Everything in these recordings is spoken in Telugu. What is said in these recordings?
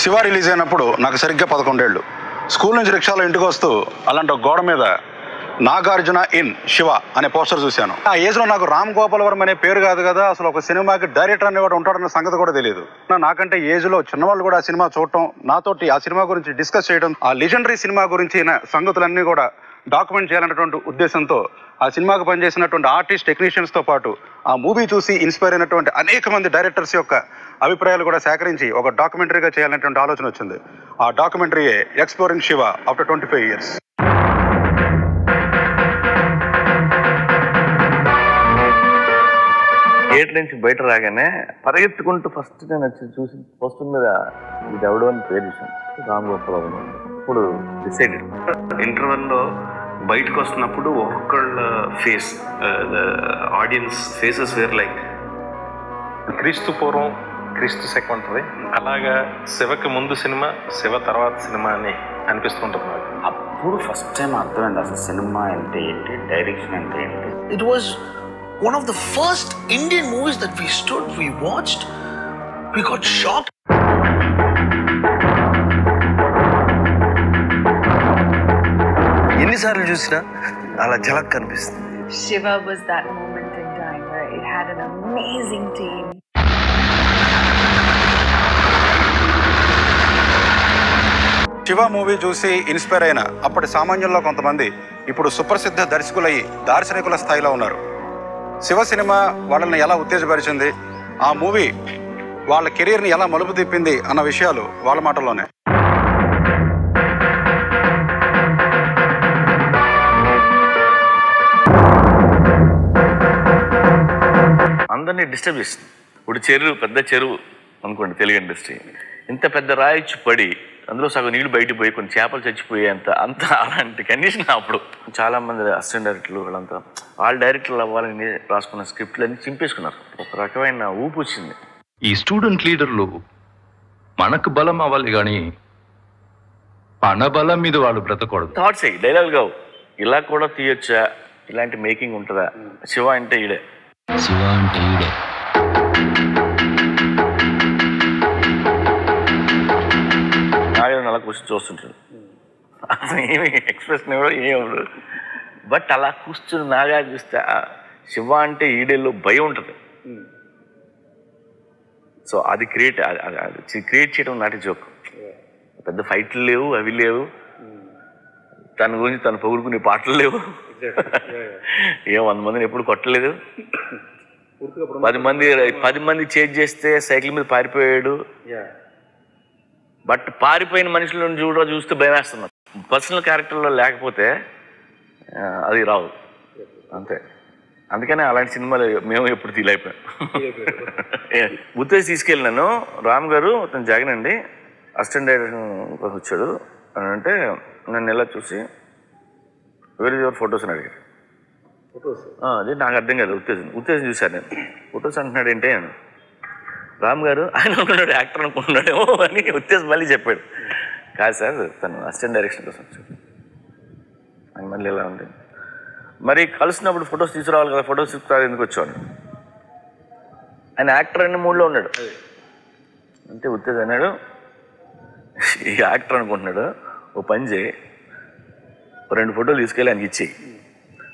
శివ రిలీజ్ అయినప్పుడు నాకు సరిగ్గా 11 ఏళ్ళు. స్కూల్ నుంచి రిక్షాలో ఇంటికి వస్తూ అలాంటి గోడ మీద నాగార్జున ఇన్ శివ అనే పోస్టర్ చూశాను. ఆ ఏజ్లో నాకు రామ్ గోపాల్ వర్మ అనే పేరు కాదు కదా, అసలు ఒక సినిమాకి డైరెక్టర్ అనేవాడు ఉంటాడన్న సంగతి కూడా తెలియదు. నాకంటే ఏజ్లో చిన్నవాళ్ళు కూడా ఆ సినిమా చూడటం, నాతోటి ఆ సినిమా గురించి డిస్కస్ చేయడం, ఆ లెజెండరీ సినిమా గురించి సంగతులన్నీ కూడా డాక్యుమెంట్ చేయాలన్నటువంటి ఉద్దేశంతో ఆ సినిమాకు పనిచేసినటువంటి ఆర్టిస్ట్ టెక్నీషియన్స్తో పాటు ఆ మూవీ చూసి ఇన్స్పైర్ అయినటువంటి అనేక మంది డైరెక్టర్స్ యొక్క అభిప్రాయాలు కూడా సేకరించి ఒక డాక్యుమెంటరీగా చేయాలనేటువంటి ఆలోచన వచ్చింది. ఆ డాక్యుమెంటరీయే exploring Siva after 25 years. Theatre నుంచి బయట రాగానే పరిగెత్తుకుంటూ ఫస్ట్ నేను వచ్చి చూసి పోస్టర్ మీద ఇది ఎవడో అని పేరు చూసాను, రామ్ గోపాల్ వర్మ. ఇప్పుడు డిసైడెడ్ ఇంటర్వెల్లో బయటకు వస్తున్నప్పుడు ఒక్కొక్కళ్ళ face, audience faces were like క్రీస్తు పూర్వం క్రీస్తు శకం ఉంటుంది, అలాగా శివకి ముందు సినిమా శివ తర్వాత సినిమా అని అనిపిస్తుంటుంది నాకు. అప్పుడు ఫస్ట్ టైం అర్థమైంది అసలు సినిమా అంటే ఏంటి, డైరెక్షన్ అంటే ఏంటి. It was one of the first Indian movies that we stood, we watched, we got shocked. ఎన్నిసార్లు చూసినా అలా ఝలక్ కనిపిస్తుంది. Shiva was that moment in time where it had an amazing team. Shiva movie చూసి ఇన్స్పైర్ అయిన అప్పటి సామాన్యుల్లో కొంతమంది ఇప్పుడు సుప్రసిద్ధ దర్శకులయ్యి దార్శనికుల స్థాయిలో ఉన్నారు. శివ సినిమా వాళ్ళని ఎలా ఉత్తేజపరిచింది, ఆ మూవీ వాళ్ళ కెరీర్ని ఎలా మలుపు తిప్పింది అన్న విషయాలు వాళ్ళ మాటల్లోనే. అందరినీ డిస్టర్బ్ చేస్తుంది. ఇప్పుడు చెరువు, పెద్ద చెరువు అనుకోండి తెలుగు ఇండస్ట్రీ, ఇంత పెద్ద రాయిచ్చి పడి అందులో సగం నీళ్ళు బయటకు పోయి కొన్ని చేపలు చచ్చిపోయేంత అంత అలాంటి కండిషన్. అప్పుడు చాలా మంది అసిస్టెంట్ డైరెక్టర్లు వాళ్ళంతా వాళ్ళ డైరెక్టర్లు అవ్వాలని రాసుకున్న స్క్రిప్ట్లు అన్ని చింపేసుకున్నారు. ఒక రకమైన ఊపు వచ్చింది. ఈ స్టూడెంట్ లీడర్లు మనకు బలం అవ్వాలి కానీ పణ బలం మీద వాళ్ళు బ్రతకూడదు. థాట్స్ అయ్యి డైలాగ్ కావు, ఇలా కూడా తీయొచ్చా, ఇలాంటి మేకింగ్ ఉంటుందా, శివ అంటే ఈడే, శివ అంటే ఈడే. నాగేంద్ర అలా కూర్చొని చూస్తుంటాడు, అసలు ఏమి ఎక్స్ప్రెషన్ ఎవడో ఏమడు, బట్ అలా కూర్చుని నాగా చూస్తే శివ అంటే ఈడేలో భయం ఉంటుంది. సో అది క్రియేట్ చేయడం నాటి జోక్. పెద్ద ఫైట్లు లేవు, అవి లేవు, తన గురించి తను పొగుడుకునే పాటలు లేవు, ఏం 100 మందిని ఎప్పుడు కొట్టలేదు, 10 మంది చేంజ్ చేస్తే సైకిల్ మీద పారిపోయాడు. బట్ పారిపోయిన మనుషులను చూస్తే భయం వేస్తున్నారు. పర్సనల్ క్యారెక్టర్లో లేకపోతే అది రావు, అంతే. అందుకనే అలాంటి సినిమాలు మేము ఎప్పుడు తీలైపోయాం. ఉత్తేజ్ తీసుకెళ్ళినాను, రామ్ గారు అతను జగన్ అండి అసిస్టెంట్ డైరెక్టర్ కోసం వచ్చాడు అని అంటే నన్ను ఎలా చూసి వేరే ఎవరు ఫొటోస్ అని అడిగారు. అదే నాకు అర్థం కాదు. ఉత్తేజం చూశాను నేను. ఫొటోస్ అంటున్నాడు ఏంటి అని. రామ్ గారు ఆయన అనుకున్నాడు యాక్టర్ అనుకుంటున్నాడేమో అని ఉత్తేజం మళ్ళీ చెప్పాడు. కాదు సార్ తను అసిస్టెంట్ డైరెక్షన్ కోసం వచ్చాడు అని. మళ్ళీ ఎలా ఉంది మరి కలిసినప్పుడు ఫొటోస్ తీసుకురావాలి కదా, ఫొటోస్ తీసుకురావాలి ఎందుకు వచ్చాడు. ఆయన యాక్టర్ అనే మూడ్లో ఉన్నాడు. అంటే ఉత్తేజ్ అన్నాడు ఈ యాక్టర్ అనుకుంటున్నాడు, ఓ పని చేయి 2 ఫోటోలు తీసుకెళ్ళి ఆయనకి ఇచ్చి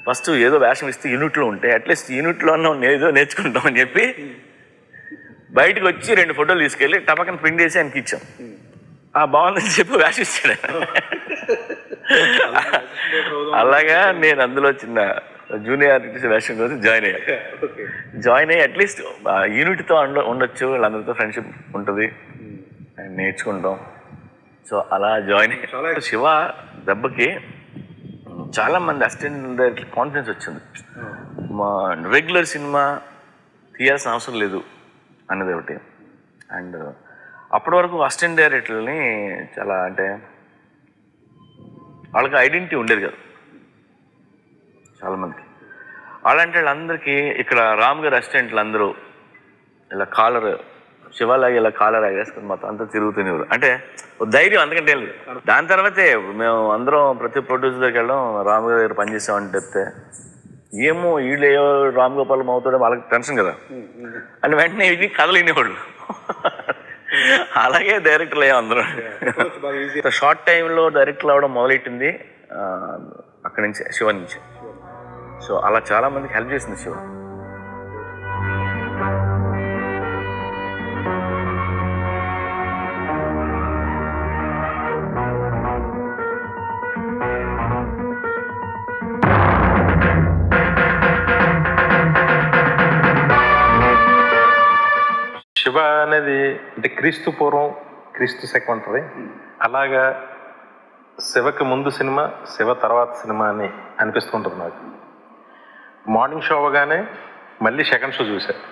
ఫస్ట్ ఏదో వేషం ఇస్తే యూనిట్లో ఉంటే అట్లీస్ట్ యూనిట్లో ఏదో నేర్చుకుంటాం అని చెప్పి బయటకు వచ్చి 2 ఫోటోలు తీసుకెళ్ళి టపకని ప్రింట్ చేసి ఆయనకి ఇచ్చాం. బాగుందని చెప్పి వేషం ఇచ్చాడు. అలాగా నేను అందులో చిన్న జూనియర్ ఆర్టిస్ట్ వేషం కోసం జాయిన్ అయ్యి అట్లీస్ట్ యూనిట్తో ఉండొచ్చు, వాళ్ళందరితో ఫ్రెండ్షిప్ ఉంటుంది, నేర్చుకుంటాం. సో అలా జాయిన్ అయ్యి శివ దెబ్బకి చాలామంది అసిస్టెంట్ డైరెక్టర్ కాన్ఫిడెన్స్ వచ్చింది. మా రెగ్యులర్ సినిమా తీయాల్సిన అవసరం లేదు అన్నది ఒకటి. అండ్ అప్పటి వరకు అసిస్టెంట్ డైరెక్టర్ని చాలా అంటే వాళ్ళకి ఐడెంటిటీ ఉండేది కాదు చాలామందికి. అలాంటి వాళ్ళందరికీ ఇక్కడ రామ్ గారు అసిస్టెంట్లు అందరూ ఇలా కాలర్ శివాలాగా ఇలా కాలర్ ఆగేసుకుని మొత్తం అంతా తిరుగుతునేవారు. అంటే ధైర్యం అందుకంటే లేదు. దాని తర్వాతే మేము అందరం ప్రతి ప్రొడ్యూసర్ దగ్గరికి వెళ్ళడం, రామ్ గారి దగ్గర పనిచేసామని చెప్తే ఏమో వీళ్ళు ఏ రామ్ గోపాల్ అవుతాడో వాళ్ళకి టెన్షన్ కదా అని వెంటనే ఇది కథలు వినేవాళ్ళు. అలాగే డైరెక్టర్లు అయ్యాం అందరూ. షార్ట్ టైంలో డైరెక్టర్లు అవడం మొదలెట్టింది అక్కడి నుంచి, శివ నుంచి. సో అలా చాలా మందికి హెల్ప్ చేసింది శివ. శివ అనేది అంటే క్రీస్తు పూర్వం క్రీస్తు సెకంటరీ, అలాగా శివకి ముందు సినిమా శివ తర్వాత సినిమా అని అనిపిస్తుంటుంది నాకు. మార్నింగ్ షో అవగానే మళ్ళీ సెకండ్ షో చూశాను.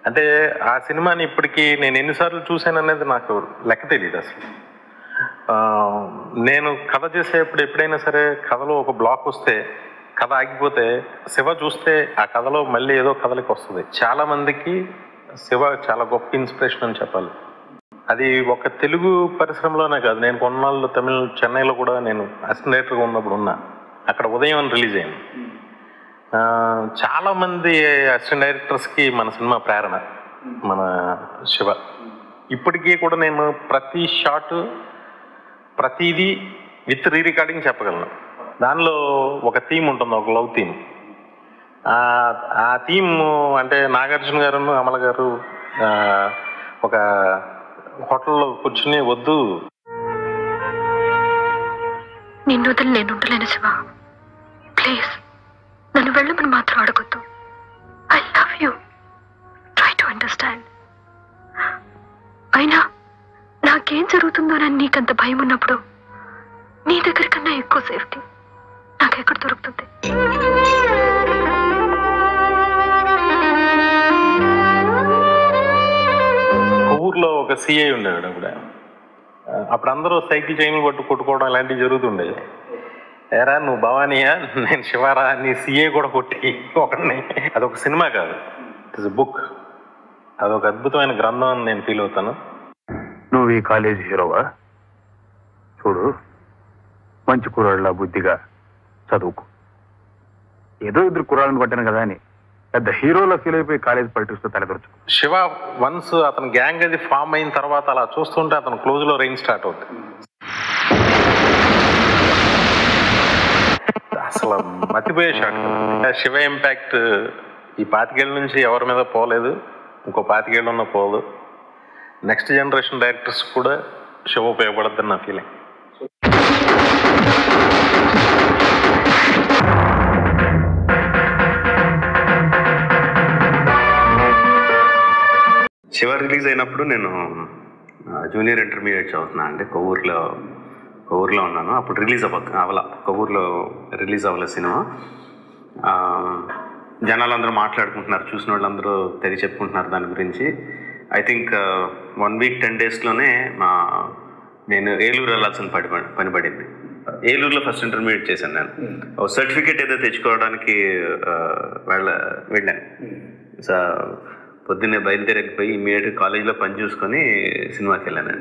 అంటే ఆ సినిమాని ఇప్పటికీ నేను ఎన్నిసార్లు చూశాను అనేది నాకు లెక్క తెలియదు అసలు. నేను కథ చేసేప్పుడు ఎప్పుడైనా సరే కథలో ఒక బ్లాక్ వస్తే, కథ ఆగిపోతే శివ చూస్తే ఆ కథలో మళ్ళీ ఏదో కథలకి వస్తుంది. చాలా మందికి శివ చాలా గొప్ప ఇన్స్పిరేషన్ అని చెప్పాలి. అది ఒక తెలుగు పరిశ్రమలోనే కాదు, నేను కొన్నాళ్ళు చెన్నైలో కూడా నేను అసిస్టెంట్ డైరెక్టర్గా ఉన్నప్పుడు ఉన్నా. అక్కడ ఉదయం రిలీజ్ అయింది. చాలామంది అసిస్టెంట్ డైరెక్టర్స్కి మన సినిమా ప్రేరణ మన శివ. ఇప్పటికీ కూడా నేను ప్రతి షాట్ ప్రతిదీ విత్ రీ రికార్డింగ్ చెప్పగలను. దానిలో ఒక థీమ్ ఉంటుంది, ఒక లవ్ థీమ్. ఆ థీమ్ అంటే నాగార్జున గారు అమల గారు ఒక హోటల్లో కూర్చుని, వద్దు నిన్ను వదిలి నేను ఉండలేను శివ, ప్లీజ్ నన్ను వెళ్ళమని మాత్రం అడగొద్దు. I love you, try to understand. అయినా నాకేం జరుగుతుందోనని నీకంత భయం ఉన్నప్పుడు నీ దగ్గర కన్నా ఎక్కువ సేఫ్టీ నాకెక్కడ దొరుకుతుంది? ఊర్లో ఒక సిఐ ఉండేవాడు అప్పుడు. అప్పుడు అందరూ సైకిల్ చైన్లు కొట్టుకోవడం ఇలాంటివి జరుగుతుండేది. ఏరా నువ్వు భవానీయా, నేను శివారా అని సిఐ కూడా కొట్టి ఒకడిని. అదొక సినిమా కాదు, ఇట్ ఇస్ బుక్. అదొక అద్భుతమైన గ్రంథం అని నేను ఫీల్ అవుతాను. నువ్వు ఈ కాలేజీ హీరోవా? చూడు, మంచి కుర్రాళ్ళ బుద్ధిగా చదువుకో. ఏదో ఇద్దరు కుర్రాళ్ళని కొట్టాను కదా అని పెద్ద హీరోలో ఫీల్ అయిపోయి కాలేజ్ పాలిటిక్స్ తో తలదొచ్చు. శివ వన్స్ అతని గ్యాంగ్ అది ఫామ్ అయిన తర్వాత అలా చూస్తుంటే అతను క్లోజ్ లో రైన్ స్టార్ట్ అవుతుంది. అసలు మతిపోయే షాట్. శివ ఇంపాక్ట్ ఈ 25 ఏళ్ళ నుంచి ఎవరి మీద పోలేదు, ఇంకో 25 ఏళ్ళు ఉన్న పోదు. నెక్స్ట్ జనరేషన్ డైరెక్టర్స్ కూడా శివ ఉపయోగపడద్దని నా ఫీలింగ్. శివ రిలీజ్ అయినప్పుడు నేను జూనియర్ ఇంటర్మీడియట్ చదువుతున్నా అండి. కొవ్వూరులో ఉన్నాను. అప్పుడు రిలీజ్ అవ్వాల, కొవ్వూరులో రిలీజ్ అవ్వలే సినిమా. జనాలందరూ మాట్లాడుకుంటున్నారు, చూసిన వాళ్ళందరూ తెగి చెప్పుకుంటున్నారు దాని గురించి. ఐ థింక్ 1 వీక్ 10 డేస్లోనే నేను ఏలూరు వెళ్ళాల్సిన పని పడింది. ఏలూరులో ఫస్ట్ ఇంటర్మీడియట్ చేశాను నేను. సర్టిఫికేట్ ఏదో తెచ్చుకోవడానికి వెళ్ళాను. పొద్దున్నే బయలుదేరకపోయి ఇమీడియట్గా కాలేజీలో పని చూసుకొని సినిమాకి వెళ్ళాను.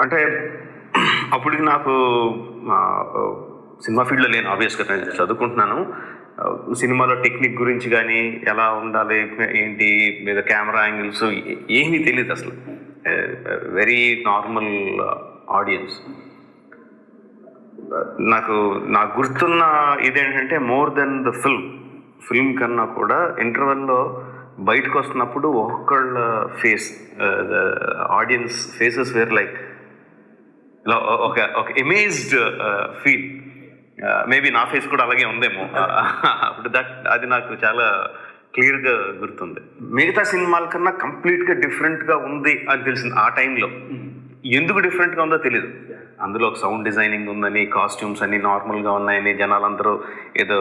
అంటే అప్పటికి నాకు సినిమా ఫీల్డ్లో లేను, ఆబ్వియస్గా నేను చదువుకుంటున్నాను. సినిమాలో టెక్నిక్ గురించి కానీ ఎలా ఉండాలి ఏంటి మీద కెమెరా యాంగిల్స్ ఏమీ తెలియదు అసలు. Very normal audience. నాకు గుర్తున్న ఇదేంటంటే మోర్ దెన్ ద ఫిల్మ్ కన్నా కూడా ఇంటర్వెల్లో బయటకు వస్తున్నప్పుడు ఒక్కొక్కళ్ళ face, audience faces were like ఒక అమేజ్డ్ ఫీల్. మేబీ నా ఫేస్ కూడా అలాగే ఉందేమో అప్పుడు. అది నాకు చాలా క్లియర్గా గుర్తుంది. మిగతా సినిమాల కన్నా కంప్లీట్గా డిఫరెంట్గా ఉంది అని తెలిసింది ఆ టైంలో. ఎందుకు డిఫరెంట్గా ఉందో తెలియదు. అందులో ఒక సౌండ్ డిజైనింగ్ ఉందని, కాస్ట్యూమ్స్ అన్నీ నార్మల్గా ఉన్నాయని, జనాలందరూ ఏదో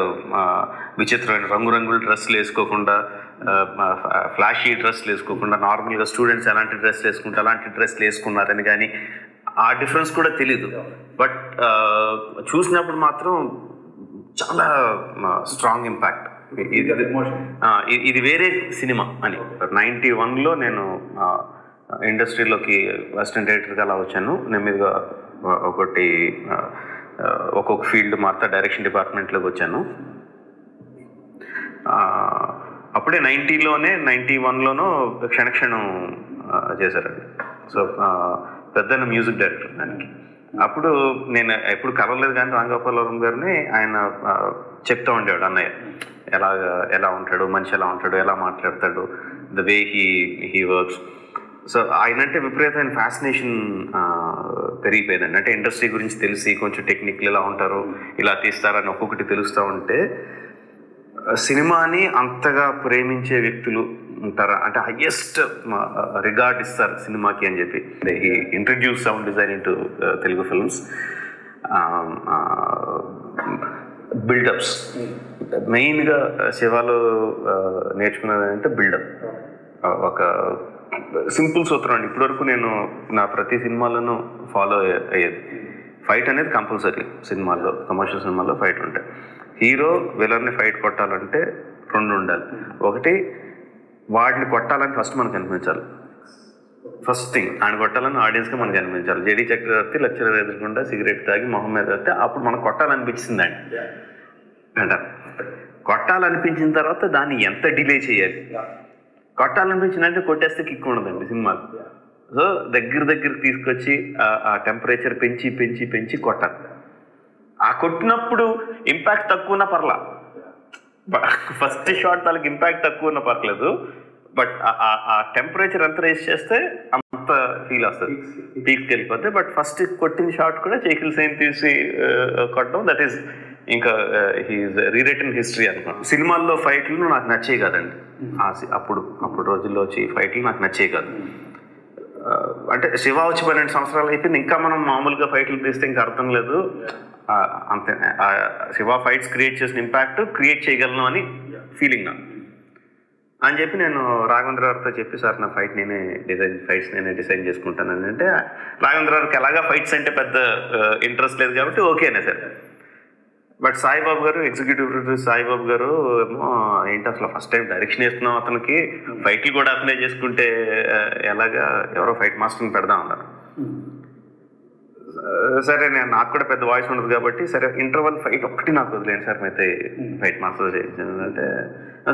విచిత్రమైన రంగురంగుల డ్రెస్సులు వేసుకోకుండా, ఫ్లాషీ డ్రెస్సులు వేసుకోకుండా, నార్మల్గా స్టూడెంట్స్ ఎలాంటి డ్రెస్సులు వేసుకుంటే అలాంటి డ్రెస్సులు వేసుకున్నారని కానీ ఆ డిఫరెన్స్ కూడా తెలీదు. బట్ చూసినప్పుడు మాత్రం చాలా స్ట్రాంగ్ ఇంపాక్ట్. ఇది వేరే సినిమా అని. 91లో నేను ఇండస్ట్రీలోకి అసిస్టెంట్ డైరెక్టర్గా అలా వచ్చాను. నేను మీదుగా ఒక్కొక్క ఫీల్డ్ మారుతా డైరెక్షన్ డిపార్ట్మెంట్లోకి వచ్చాను. అప్పుడే 90లోనే 91లోనో క్షణక్షణం చేశారండి. సో పెద్ద మ్యూజిక్ డైరెక్టర్ దానికి. అప్పుడు నేను ఎప్పుడు కలవలేదు కానీ రామ్ గోపాల్ వర్మ గారిని ఆయన చెప్తూ ఉండేవాడు, అన్నయ్య ఎలా ఉంటాడు, మనిషి ఎలా ఉంటాడు, ఎలా మాట్లాడతాడు, the way he works. So ఆయన అంటే విపరీతమైన ఫ్యాసినేషన్ పెరిగిపోయిందండి. అంటే ఇండస్ట్రీ గురించి తెలిసి కొంచెం టెక్నిక్లు ఎలా ఉంటారు, ఇలా తీస్తారని ఒక్కొక్కటి తెలుస్తూ ఉంటే సినిమాని అంతగా ప్రేమించే వ్యక్తులు ఉంటారా అంటే హయ్యెస్ట్ రిగార్డ్ ఇస్తారు సినిమాకి అని చెప్పి. He introduce sound design in to Telugu films. Build-ups మెయిన్గా శివాలో నేర్చుకున్నది అంటే బిల్డప్. ఒక సింపుల్ సూత్రం అండి, ఇప్పటివరకు నేను నా ప్రతి సినిమాలను ఫాలో అయ్యేది. ఫైట్ అనేది కంపల్సరీ సినిమాల్లో, కమర్షియల్ సినిమాల్లో ఫైట్ ఉంటాయి. హీరో విలన్ని ఫైట్ కొట్టాలంటే 2 ఉండాలి. ఒకటి, వాడిని కొట్టాలని ఫస్ట్ మనకు అనిపించాలి. ఫస్ట్ థింగ్ ఆయన కొట్టాలని ఆడియన్స్గా మనకు అనిపించాలి. జేడీ చక్రవర్తి లెక్చరర్ ఎదుర్కొంటే సిగరెట్ తాగి మొహం మీద వస్తే అప్పుడు మనకు కొట్టాలనిపించిందండి అంట. కొట్టాలనిపించిన తర్వాత దాన్ని ఎంత డిలే చేయాలి. కొట్టాలనిపించిందంటే కొట్టేస్తే కిక్ ఉండదండి సినిమాకి. సో దగ్గరికి తీసుకొచ్చి ఆ టెంపరేచర్ పెంచి కొట్టాలి. ఆ కొట్టినప్పుడు ఇంపాక్ట్ తక్కువ ఉన్నా పర్లా, ఫస్ట్ షాట్ వాళ్ళకి ఇంపాక్ట్ తక్కువ ఉన్నా పర్లేదు, బట్ ఆ టెంపరేచర్ ఎంత రేస్ చేస్తే అంత ఫీల్ వస్తుంది, పీక్కి వెళ్ళిపోతే. బట్ ఫస్ట్ కొట్టిన షాట్ కూడా చేకిల్ సైన్ తీసి కొట్టడం, దట్ ఈస్ ఇంకా హీఈస్ రీరైటన్ హిస్టరీ అనుకోండి. సినిమాల్లో ఫైట్లు నాకు నచ్చేవి కాదండి. అప్పుడు రోజుల్లో వచ్చి ఫైట్లు నాకు నచ్చేవి కాదు. అంటే శివ వచ్చి 12 సంవత్సరాలు అయిపోయింది, ఇంకా మనం మామూలుగా ఫైట్లు తీస్తే ఇంకా అర్థం లేదు. అంతే, శివ ఫైట్స్ క్రియేట్ చేసిన ఇంపాక్ట్ క్రియేట్ చేయగలను అని ఫీలింగ్ నాకు అని చెప్పి నేను రాఘవేంద్ర గారితో చెప్పి, సార్ నా ఫైట్స్ నేనే డిజైన్ చేసుకుంటానని. అంటే రాఘవేంద్ర గారికి ఎలాగా ఫైట్స్ అంటే పెద్ద ఇంట్రెస్ట్ లేదు కాబట్టి ఓకేనే సార్. బట్ సాయిబాబు గారు, ఎగ్జిక్యూటివ్ ప్రొడ్యూసర్ సాయిబాబు గారు ఏమో ఏంటి అసలు ఫస్ట్ టైం డైరెక్షన్ చేస్తున్నాం, అతనికి ఫైట్లు కూడా అప్లై చేసుకుంటే ఎలాగా, ఎవరో ఫైట్ మాస్టర్ని పెడదాం అన్నారు. సరే, నాకు కూడా పెద్ద వాయిస్ ఉండదు కాబట్టి సరే ఇంటర్వల్ ఫైట్ ఒకటి నాకు వదిలేండి సార్, అయితే ఫైట్ మాస్టర్ చేయించాను అంటే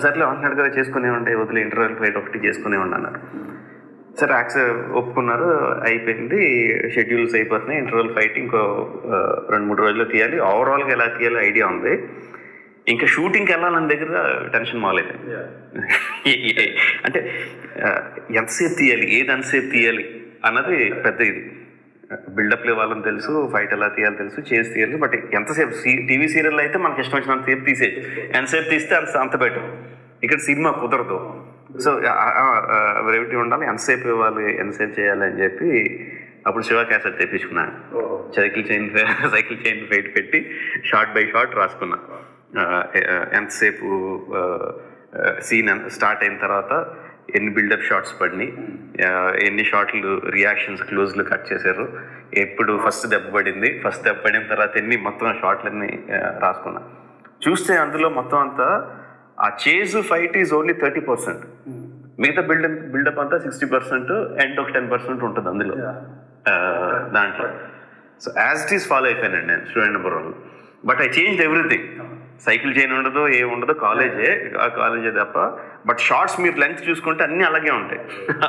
సర్లే అంటున్నాడు కదా చేసుకునే ఉంటే వదిలే, ఇంటర్వల్ ఫైట్ ఒకటి చేసుకునే అన్నారు. సరే ఒప్పుకున్నారు, అయిపోయింది, షెడ్యూల్స్ అయిపోతున్నాయి. ఇంటర్వల్ ఫైట్ ఇంకో 2-3 రోజుల్లో తీయాలి. ఓవరాల్గా ఎలా తీయాలి ఐడియా ఉంది. ఇంకా షూటింగ్కి వెళ్ళాలని దగ్గర టెన్షన్ మొదలైంది. అంటే ఎంతసేపు తీయాలి, ఏది ఎంతసేపు తీయాలి అన్నది పెద్ద ఇది. బిల్డప్లు ఇవ్వాలని తెలుసు, ఫైట్ ఎలా తీయాలి తెలుసు, చేసి తీయాలి. బట్ ఎంతసేపు టీవీ సీరియల్ అయితే మనకి ఇష్టం వచ్చినంత సేపు తీసేది, ఎంతసేపు తీస్తే అంత బెటర్. ఇక్కడ సినిమా కుదరదు. సో బ్రేవిటీ ఉండాలి, ఎంతసేపు ఇవ్వాలి, ఎంతసేపు చేయాలి అని చెప్పి అప్పుడు శివ క్యాసెట్ తెప్పించుకున్నాను. సైకిల్ చైన్ ఫైట్ పెట్టి షార్ట్ బై షార్ట్ రాసుకున్నా. ఎంతసేపు సీన్ స్టార్ట్ అయిన తర్వాత ఎన్ని బిల్డప్ షాట్స్ పడినాయి, ఎన్ని షాట్లు రియాక్షన్స్ క్లోజ్లు కట్ చేశారు, ఎప్పుడు ఫస్ట్ దెబ్బ పడిన తర్వాత ఎన్ని మొత్తం షాట్లన్నీ రాసుకున్నా. చూస్తే అందులో మొత్తం అంతా ఆ చేజ్ ఫైట్ ఈజ్ ఓన్లీ 30%, మిగతా బిల్డప్ అంతా 60% అండ్ ఒక 10% ఉంటుంది అందులో దాంట్లో. So as it is follow అయిపోయానండి నేను student number 1. But I change everything. Cycle chain ఉండదు, ఏముండదు, కాలేజే తప్ప. బట్ షార్ట్స్ మీరు లెంత్ చూసుకుంటే అన్ని అలాగే ఉంటాయి.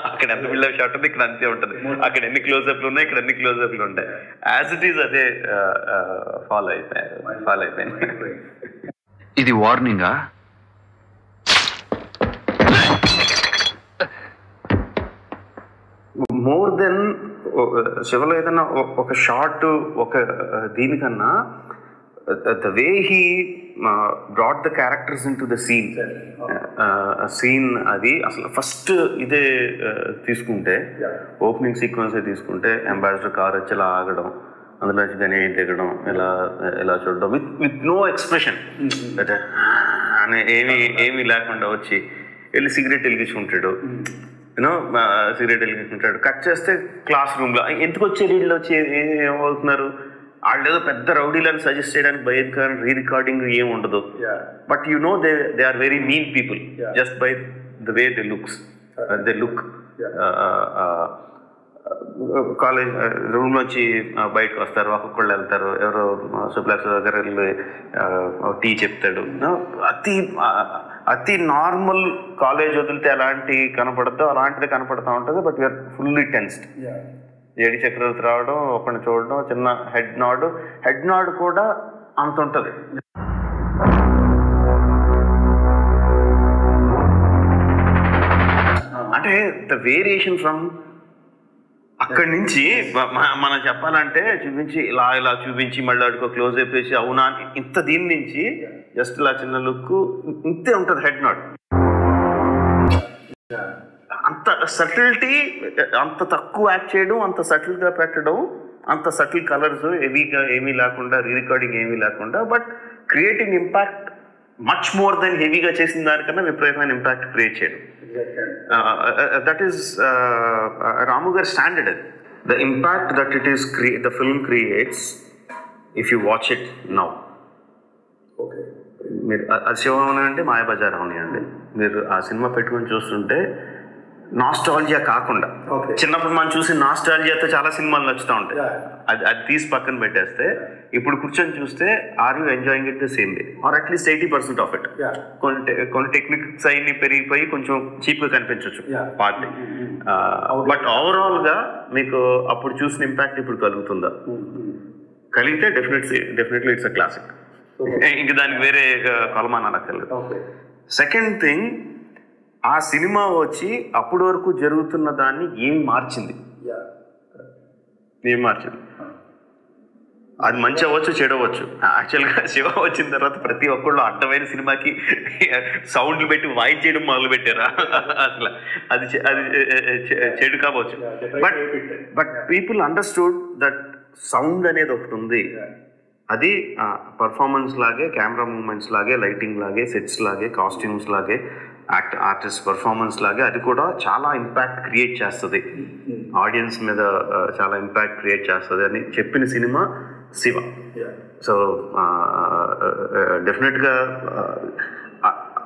అక్కడ ఎంత బిల్డప్ షాట్ ఉంది, ఇక్కడ అంతే ఉంటుంది. అక్కడ ఎన్ని క్లోజ్అప్లు ఉన్నాయి, ఇక్కడ ఎన్ని క్లోజ్అప్లు ఉంటాయి. యాజ్ ఇట్ ఈస్ అదే ఫాలో అయిపోయాను. ఇది వార్నింగా? మోర్ దెన్ శివలో ఏదైనా ఒక షార్ట్, ఒక దీనికన్నా the way he brought the characters into the scene అది అసలు ఫస్ట్ ఇదే తీసుకుంటే, ఓపెనింగ్ సీక్వెన్స్ తీసుకుంటే, అంబాసిడర్ కార్ వచ్చి ఇలా ఆగడం, అందులో నుంచి గణేష్ దిగడం, ఇలా చూడడం విత్ నో ఎక్స్ప్రెషన్, అని ఏమీ లేకుండా వచ్చి వెళ్ళి సిగరెట్ వెలిగించుకుంటాడు. సిగరెట్ వెలిగించుకుంటాడు. కట్ చేస్తే క్లాస్ రూమ్లో ఎందుకు వచ్చే వీళ్ళు వచ్చి ఏమవుతున్నారు, వాళ్ళు ఏదో పెద్ద రౌడీలను సజెస్ట్ చేయడానికి భయంకర రీ-రికార్డింగ్ ఏమి ఉండదు. But they are very mean people just by the way they look. College room నుంచి బయటకు వస్తారు, ఒక్కొక్కళ్ళు వెళ్తారు, ఎవరో సుప్లాక్స్ దగ్గర వెళ్ళి టీ చెప్తాడు. అతి నార్మల్ కాలేజ్ వదిలితే ఎలాంటి కనపడద్దో అలాంటిది కనపడుతూ ఉంటుంది. But you are fully tensed. ఏడి చక్రవర్తి రావడం, ఒకరిని చూడడం, చిన్న హెడ్ నాడ్ కూడా అంత ఉంటుంది. అంటే ద వేరియేషన్ ఫ్రమ్ అక్కడి నుంచి మనం చెప్పాలంటే చూపించి ఇలా చూపించి మళ్ళీ అడుకో క్లోజ్ అయిపోయి అవునా ఇంత దీని నుంచి జస్ట్ ఇలా చిన్న లుక్ ఇంతే ఉంటుంది హెడ్ నాట్. అంత సటిల్టీ, అంత తక్కువ యాక్ట్ చేయడం, అంత సటిల్గా పెట్టడం, అంత సటిల్ కలర్స్ హెవీగా ఏమీ లేకుండా, రీరికార్డింగ్ ఏమీ లేకుండా, but creating impact much more than హెవీగా చేసిన దానికన్నా విపరీతమైన ఇంపాక్ట్ క్రియేట్ చేయడం. That is Ramu Garu standard. The impact that the film creates if you watch it now. Okay. మీరు అది శివ అవునండి, మాయాబజార్ అవునండి, మీరు ఆ సినిమా పెట్టుకొని చూస్తుంటే నాస్టాలజియా కాకుండా చిన్నప్పుడు మనం చూసి నాస్టాలజియాతో చాలా సినిమాలు నచ్చుతూ ఉంటాయి. అది తీసి పక్కన పెట్టేస్తే ఇప్పుడు కూర్చొని చూస్తే are you enjoying it the same way or అట్లీస్ట్ 80% ఆఫ్ ఇట్. కొన్ని టెక్నిక్స్ అన్ని పెరిగిపోయి కొంచెం చీప్గా కనిపించవచ్చు పార్ట్, బట్ ఓవరాల్గా మీకు అప్పుడు చూసిన ఇంపాక్ట్ ఇప్పుడు కలుగుతుందా? కలిగితే డెఫినెట్లీ ఇట్స్ అ క్లాసిక్. ఇంక దానికి వేరే కొలమాన అనక్కర్లేదు. సెకండ్ థింగ్, ఆ సినిమా వచ్చి అప్పటి వరకు జరుగుతున్న దాన్ని ఏం మార్చింది? అది మంచి అవ్వచ్చు, చెడవచ్చు. యాక్చువల్గా శివ వచ్చిన తర్వాత ప్రతి ఒక్కళ్ళు అడ్డమైన సినిమాకి సౌండ్లు పెట్టి వాయిస్ చేయడం మొదలు పెట్టారా? అసలు అది చెడు కావచ్చు. But people understood that sound అనేది ఒకటి ఉంది. అది పర్ఫార్మెన్స్ లాగే, కెమెరా మూమెంట్స్ లాగే, లైటింగ్ లాగే, సెట్స్ లాగే, కాస్ట్యూమ్స్ లాగే, ఆర్టిస్ట్ పర్ఫార్మెన్స్ లాగే అది కూడా చాలా ఇంపాక్ట్ క్రియేట్ చేస్తుంది, ఆడియన్స్ మీద చాలా ఇంపాక్ట్ క్రియేట్ చేస్తుంది అని చెప్పిన సినిమా శివ. సో డెఫినెట్గా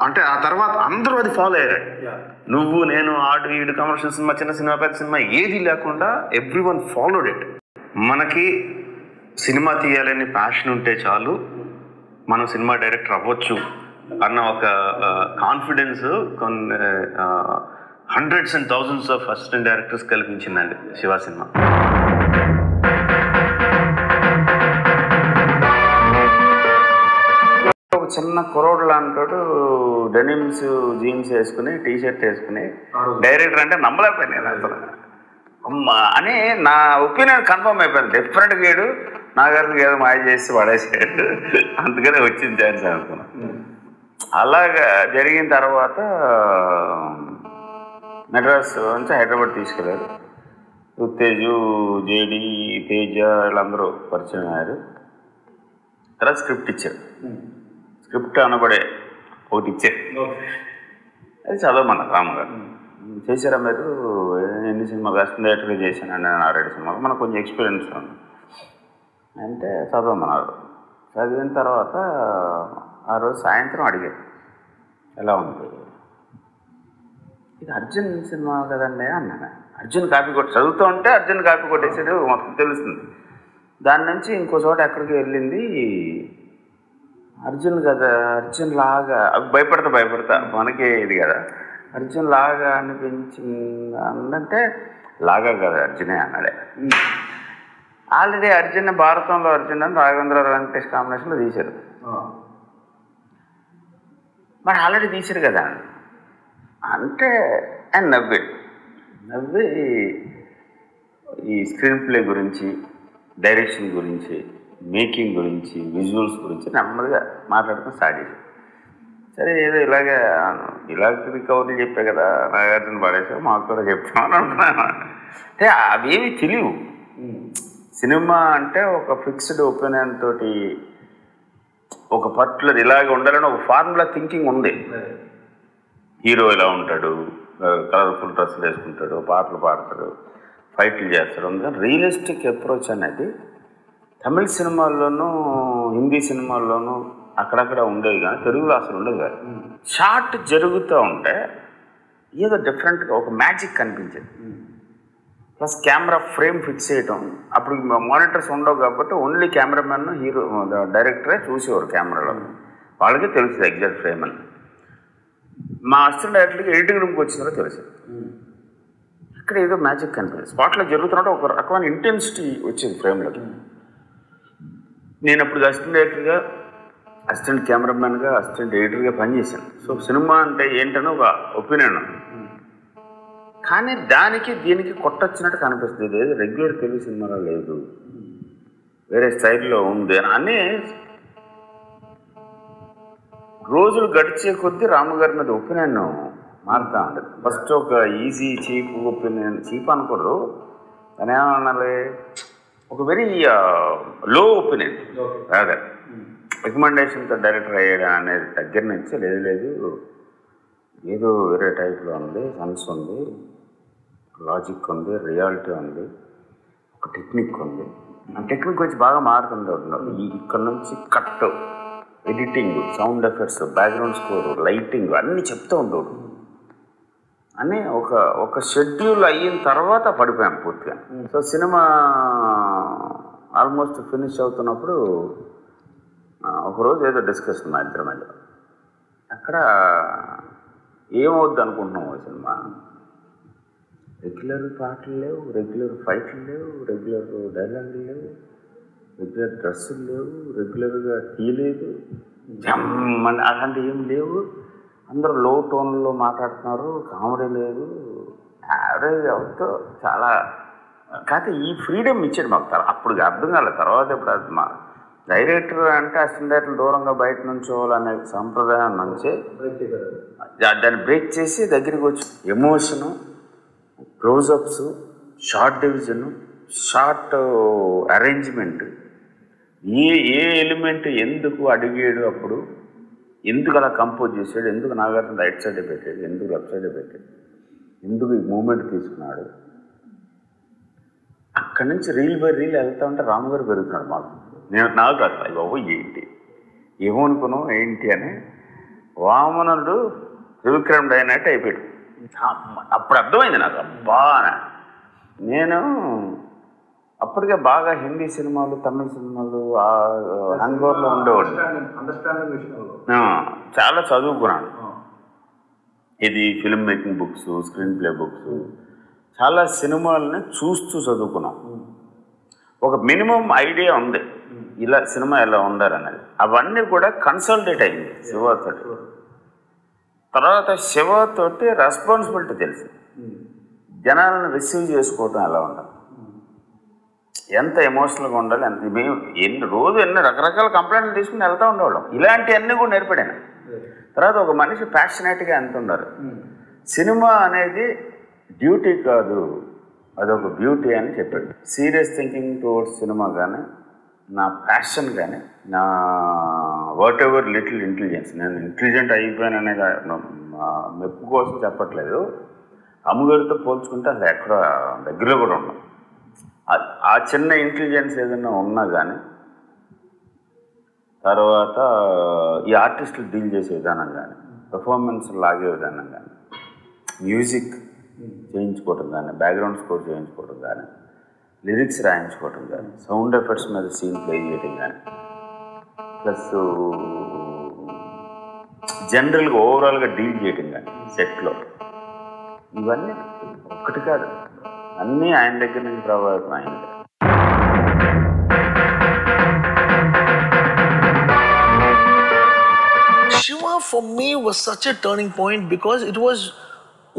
అంటే ఆ తర్వాత అందరూ అది ఫాలో అయ్యారు. నువ్వు నేను ఆడు ఈడు కమర్షియల్ సినిమా, చిన్న సినిమా, పెద్ద సినిమా ఏది లేకుండా ఎవ్రీ వన్ ఫాలోడ్ ఇట్. మనకి సినిమా తీయాలని ప్యాషన్ ఉంటే చాలు, మనం సినిమా డైరెక్టర్ అవ్వచ్చు అన్న ఒక కాన్ఫిడెన్స్ కొన్ని hundreds and thousands of assistant directors కల్పించిందండి శివ సినిమా. ఒక చిన్న కుర్రోడ్లా అంటాడు, డెనిమ్స్ జీన్స్ వేసుకుని, టీ షర్ట్ వేసుకుని డైరెక్టర్ అంటే నమ్మలేకపోయాను నేను అసలు. అని నా ఒపీనియన్ కన్ఫర్మ్ అయిపోయింది. డిఫరెంట్ గేడు నాగార్జున ఏదో మాయ చేసి పడేసాడు, అందుకనే వచ్చింది ఛాన్స్ అనుకున్నాను. అలాగా జరిగిన తర్వాత మెడ్రాస్ నుంచి హైదరాబాద్ తీసుకెళ్ళారు. ఉత్తేజు, జేడి, తేజ వీళ్ళందరూ పరిచయం అయ్యారు. తర్వాత స్క్రిప్ట్ ఇచ్చారు. స్క్రిప్ట్ అనబడే ఒకటి ఇచ్చారు, అది చదవమన్నారు రాము గారు. చేశారా మీరు? ఎన్ని సినిమాలు అసిస్టెంట్ డైరెక్టర్గా చేశానండి నేను 6-7 సినిమాలు, మనకు కొంచెం ఎక్స్పీరియన్స్ ఉంది అంటే చదవమన్నారు. చదివిన తర్వాత ఆ రోజు సాయంత్రం అడిగారు ఎలా ఉంది, ఇది అర్జున్ సినిమా కదండి అన్నాను. అర్జున్ కాపీ కొట్టి చదువుతూ ఉంటే అర్జున్ కాపీ కొట్టేసాడు మొత్తం తెలుస్తుంది. దాని నుంచి ఇంకో చోట ఎక్కడికి వెళ్ళింది అర్జున్ కదా, అర్జున్ లాగా భయపడతా మనకే ఇది కదా, అర్జున్ లాగా అనిపించింది అంటే లాగా కదా అర్జునే అన్నాడే. ఆల్రెడీ అర్జున్ భారతంలో అర్జున్ అని రాఘవేంద్ర వెంకటేష్ కాంబినేషన్లో తీశారు. మరి ఆల్రెడీ తీశారు కదా అంటే ఆయన నవ్వి ఈ స్క్రీన్ ప్లే గురించి, డైరెక్షన్ గురించి, మేకింగ్ గురించి, విజువల్స్ గురించి నెమ్మదిగా మాట్లాడుకుని స్టార్ట్ చేశారు. సరే ఏదో ఇలాగ రికవరీ చెప్పే కదా, నాగార్జున పడేసావు మాకు కూడా చెప్తామని అనుకున్నాను. అంటే అవేమి తెలియవు. సినిమా అంటే ఒక ఫిక్స్డ్ ఒపీనియన్ తోటి ఒక పర్టికులర్ ఇలాగ ఉండాలని ఒక ఫార్ములా థింకింగ్ ఉంది. హీరో ఇలా ఉంటాడు, కలర్ఫుల్ డ్రెస్సులు వేసుకుంటాడు, పాటలు పాడతాడు, ఫైట్లు చేస్తాడు. అందుకని రియలిస్టిక్ అప్రోచ్ అనేది తమిళ సినిమాల్లోనూ హిందీ సినిమాల్లోనూ అక్కడక్కడ ఉండేది కానీ తెలుగులో అసలు ఉండేది కాదు. షార్ట్ జరుగుతూ ఉంటే ఏదో డిఫరెంట్గా ఒక మ్యాజిక్ కనిపించేది. ప్లస్ కెమెరా ఫ్రేమ్ ఫిక్స్ చేయటం. అప్పుడు మానిటర్స్ ఉండవు కాబట్టి ఓన్లీ కెమెరామెన్ హీరో డైరెక్టరే చూసేవారు కెమెరాలో, వాళ్ళకి తెలుస్తుంది ఎగ్జాక్ట్ ఫ్రేమ్ అని. మా అసిస్టెంట్ డైరెక్టర్కి ఎడిటింగ్ రూమ్కి వచ్చినారో తెలుసు. ఇక్కడ ఏదో మ్యాజిక్ కనిపించింది, స్పాట్లో జరుగుతున్నట్టు ఒక రకమైన ఇంటెన్సిటీ వచ్చింది ఫ్రేమ్లోకి. నేను అప్పుడు అసిస్టెంట్ డైరెక్టర్గా, అసిస్టెంట్ కెమెరామెన్గా, అసిస్టెంట్ ఎడిటర్గా పనిచేశాను. సో సినిమా అంటే ఏంటనో ఒక ఒపీనియన్ ఉంది. కానీ దానికి దీనికి కొట్టొచ్చినట్టు కనిపిస్తుంది. ఇది ఏదో రెగ్యులర్ తెలుగు సినిమాలో లేదు, వేరే స్టైల్లో ఉంది అని రోజులు గడిచే కొద్దీ రాము గారి మీద ఒపీనియన్ మారుతూ ఉండదు. ఫస్ట్ ఒక ఈజీ చీప్ ఒపీనియన్, చీప్ అనకూడదు, దాని ఏమనాలి, ఒక వెరీ లో ఒపీనియన్ రాగా రికమెండేషన్తో డైరెక్టర్ అయ్యాడు అనేది దగ్గర నుంచి లేదు ఏదో వేరే టైప్లో ఉంది, సెన్స్ ఉంది, లాజిక్ ఉంది, రియాలిటీ ఉంది, ఒక టెక్నిక్ ఉంది. ఆ టెక్నిక్ వచ్చి బాగా మారుతుండే ఇక్కడ నుంచి cut, editing, sound effects, background score, lighting అన్నీ చెప్తూ ఉండేవాడు అని ఒక షెడ్యూల్ అయిన తర్వాత పడిపోయాం పూర్తిగా. సో సినిమా ఆల్మోస్ట్ ఫినిష్ అవుతున్నప్పుడు ఒకరోజు ఏదో డిస్కషన్ మా ఇద్దరి మీద, అక్కడ ఏమవుద్ది అనుకుంటున్నాము సినిమా, రెగ్యులర్ పాటలు లేవు, రెగ్యులర్ ఫైట్లు లేవు, రెగ్యులర్ డైలాగులు లేవు, రెగ్యులర్ డ్రెస్సులు లేవు, రెగ్యులర్గా టీ లేదు, జమ్మని అలాంటివి ఏం లేవు, అందరూ లో టోన్లో మాట్లాడుతున్నారు, కామెడీ లేదు, యావరేజ్ అవుతూ చాలా. కాకపోతే ఈ ఫ్రీడమ్ ఇచ్చాడు మాకు. అప్పుడు అర్థం కాలేదు, తర్వాత ఇప్పుడు అది మా డైరెక్టర్ అంటే అసిస్టెంట్ డైరెక్టర్ దూరంగా బయట నుంచోవాలనే సంప్రదాయం నుంచి దాన్ని బ్రేక్ చేసి దగ్గరికి వచ్చి emotion, closeups, shot division, shot arrangement, ఏ ఎలిమెంట్ ఎందుకు అడిగాడు, అప్పుడు ఎందుకు అలా కంపోజ్ చేశాడు, ఎందుకు నాగార్జున రైట్ సైడ్ పెట్టాడు, ఎందుకు లెఫ్ట్ సైడ్ పెట్టాడు, ఎందుకు ఈ మూమెంట్ తీసుకున్నాడు. అక్కడి నుంచి రీల్ బై రీల్ వెళ్తా ఉంటే రాము గారు పెరుగుతున్నాడు మాకు. నాకు అసలు బాబు ఏంటి ఏమనుకున్నావు ఏంటి అని, వామనుడు త్రివిక్రమ్ డైనట్ అయిపోయాడు. అప్పుడు అర్థమైంది నాకు, అబ్బా నేను అప్పటికే బాగా హిందీ సినిమాలు, తమిళ సినిమాలు హంగోర్లో ఉండేవాడు, చాలా చదువుకున్నాను. ఇది film making books, screen play books, చాలా సినిమాలని చూస్తూ చదువుకున్నాం. ఒక మినిమం ఐడియా ఉంది ఇలా సినిమా ఎలా ఉండాలనేది. అవన్నీ కూడా కన్సల్టేట్ అయింది శివతోటి. తర్వాత శివతోటి రెస్పాన్సిబిలిటీ తెలిసి జనాలను రిసీవ్ చేసుకోవటం ఎలా ఉండాలి, ఎంత ఎమోషనల్గా ఉండాలి, ఎంత మేము ఎన్ని రకరకాల కంప్లైంట్లు తీసుకుని వెళ్తూ ఉండేవాళ్ళం. ఇలాంటివన్నీ కూడా నేర్పడాను. తర్వాత ఒక మనిషి ప్యాషనేట్గా ఎంత ఉండాలి, సినిమా అనేది డ్యూటీ కాదు, అదొక బ్యూటీ అని చెప్పాడు. సీరియస్ థింకింగ్ టువర్డ్స్ సినిమా కానీ, నా ప్యాషన్ కానీ, నా వాట్ ఎవర్ లిటిల్ ఇంటెలిజెన్స్, నేను ఇంటెలిజెంట్ అయిపోయాననే మెప్పు కోసం చెప్పట్లేదు, అమ్మగారితో పోల్చుకుంటే అసలు ఎక్కడ దగ్గరలో కూడా ఉన్నాం. ఆ చిన్న ఇంటెలిజెన్స్ ఏదైనా ఉన్నా కానీ, తర్వాత ఈ ఆర్టిస్టులు డీల్ చేసే విధానం కానీ, పెర్ఫార్మెన్స్ లాగే విధానం కానీ, మ్యూజిక్ చేయించుకోవటం కానీ, బ్యాక్గ్రౌండ్ స్కోర్ చేయించుకోవటం కానీ, లిరిక్స్ రాయించుకోవటం కానీ, సౌండ్ ఎఫెక్ట్స్ మీద సీన్ ప్లే చేయటం కానీ, ప్లస్ జనరల్గా ఓవరాల్గా డీల్ చేయటం కానీ సెట్లో, ఇవన్నీ ఒక్కటి కాదు, అన్నీ ఆయన దగ్గర నుంచి ప్రభావితం అయింది. Shiva for me was such a turning point because it was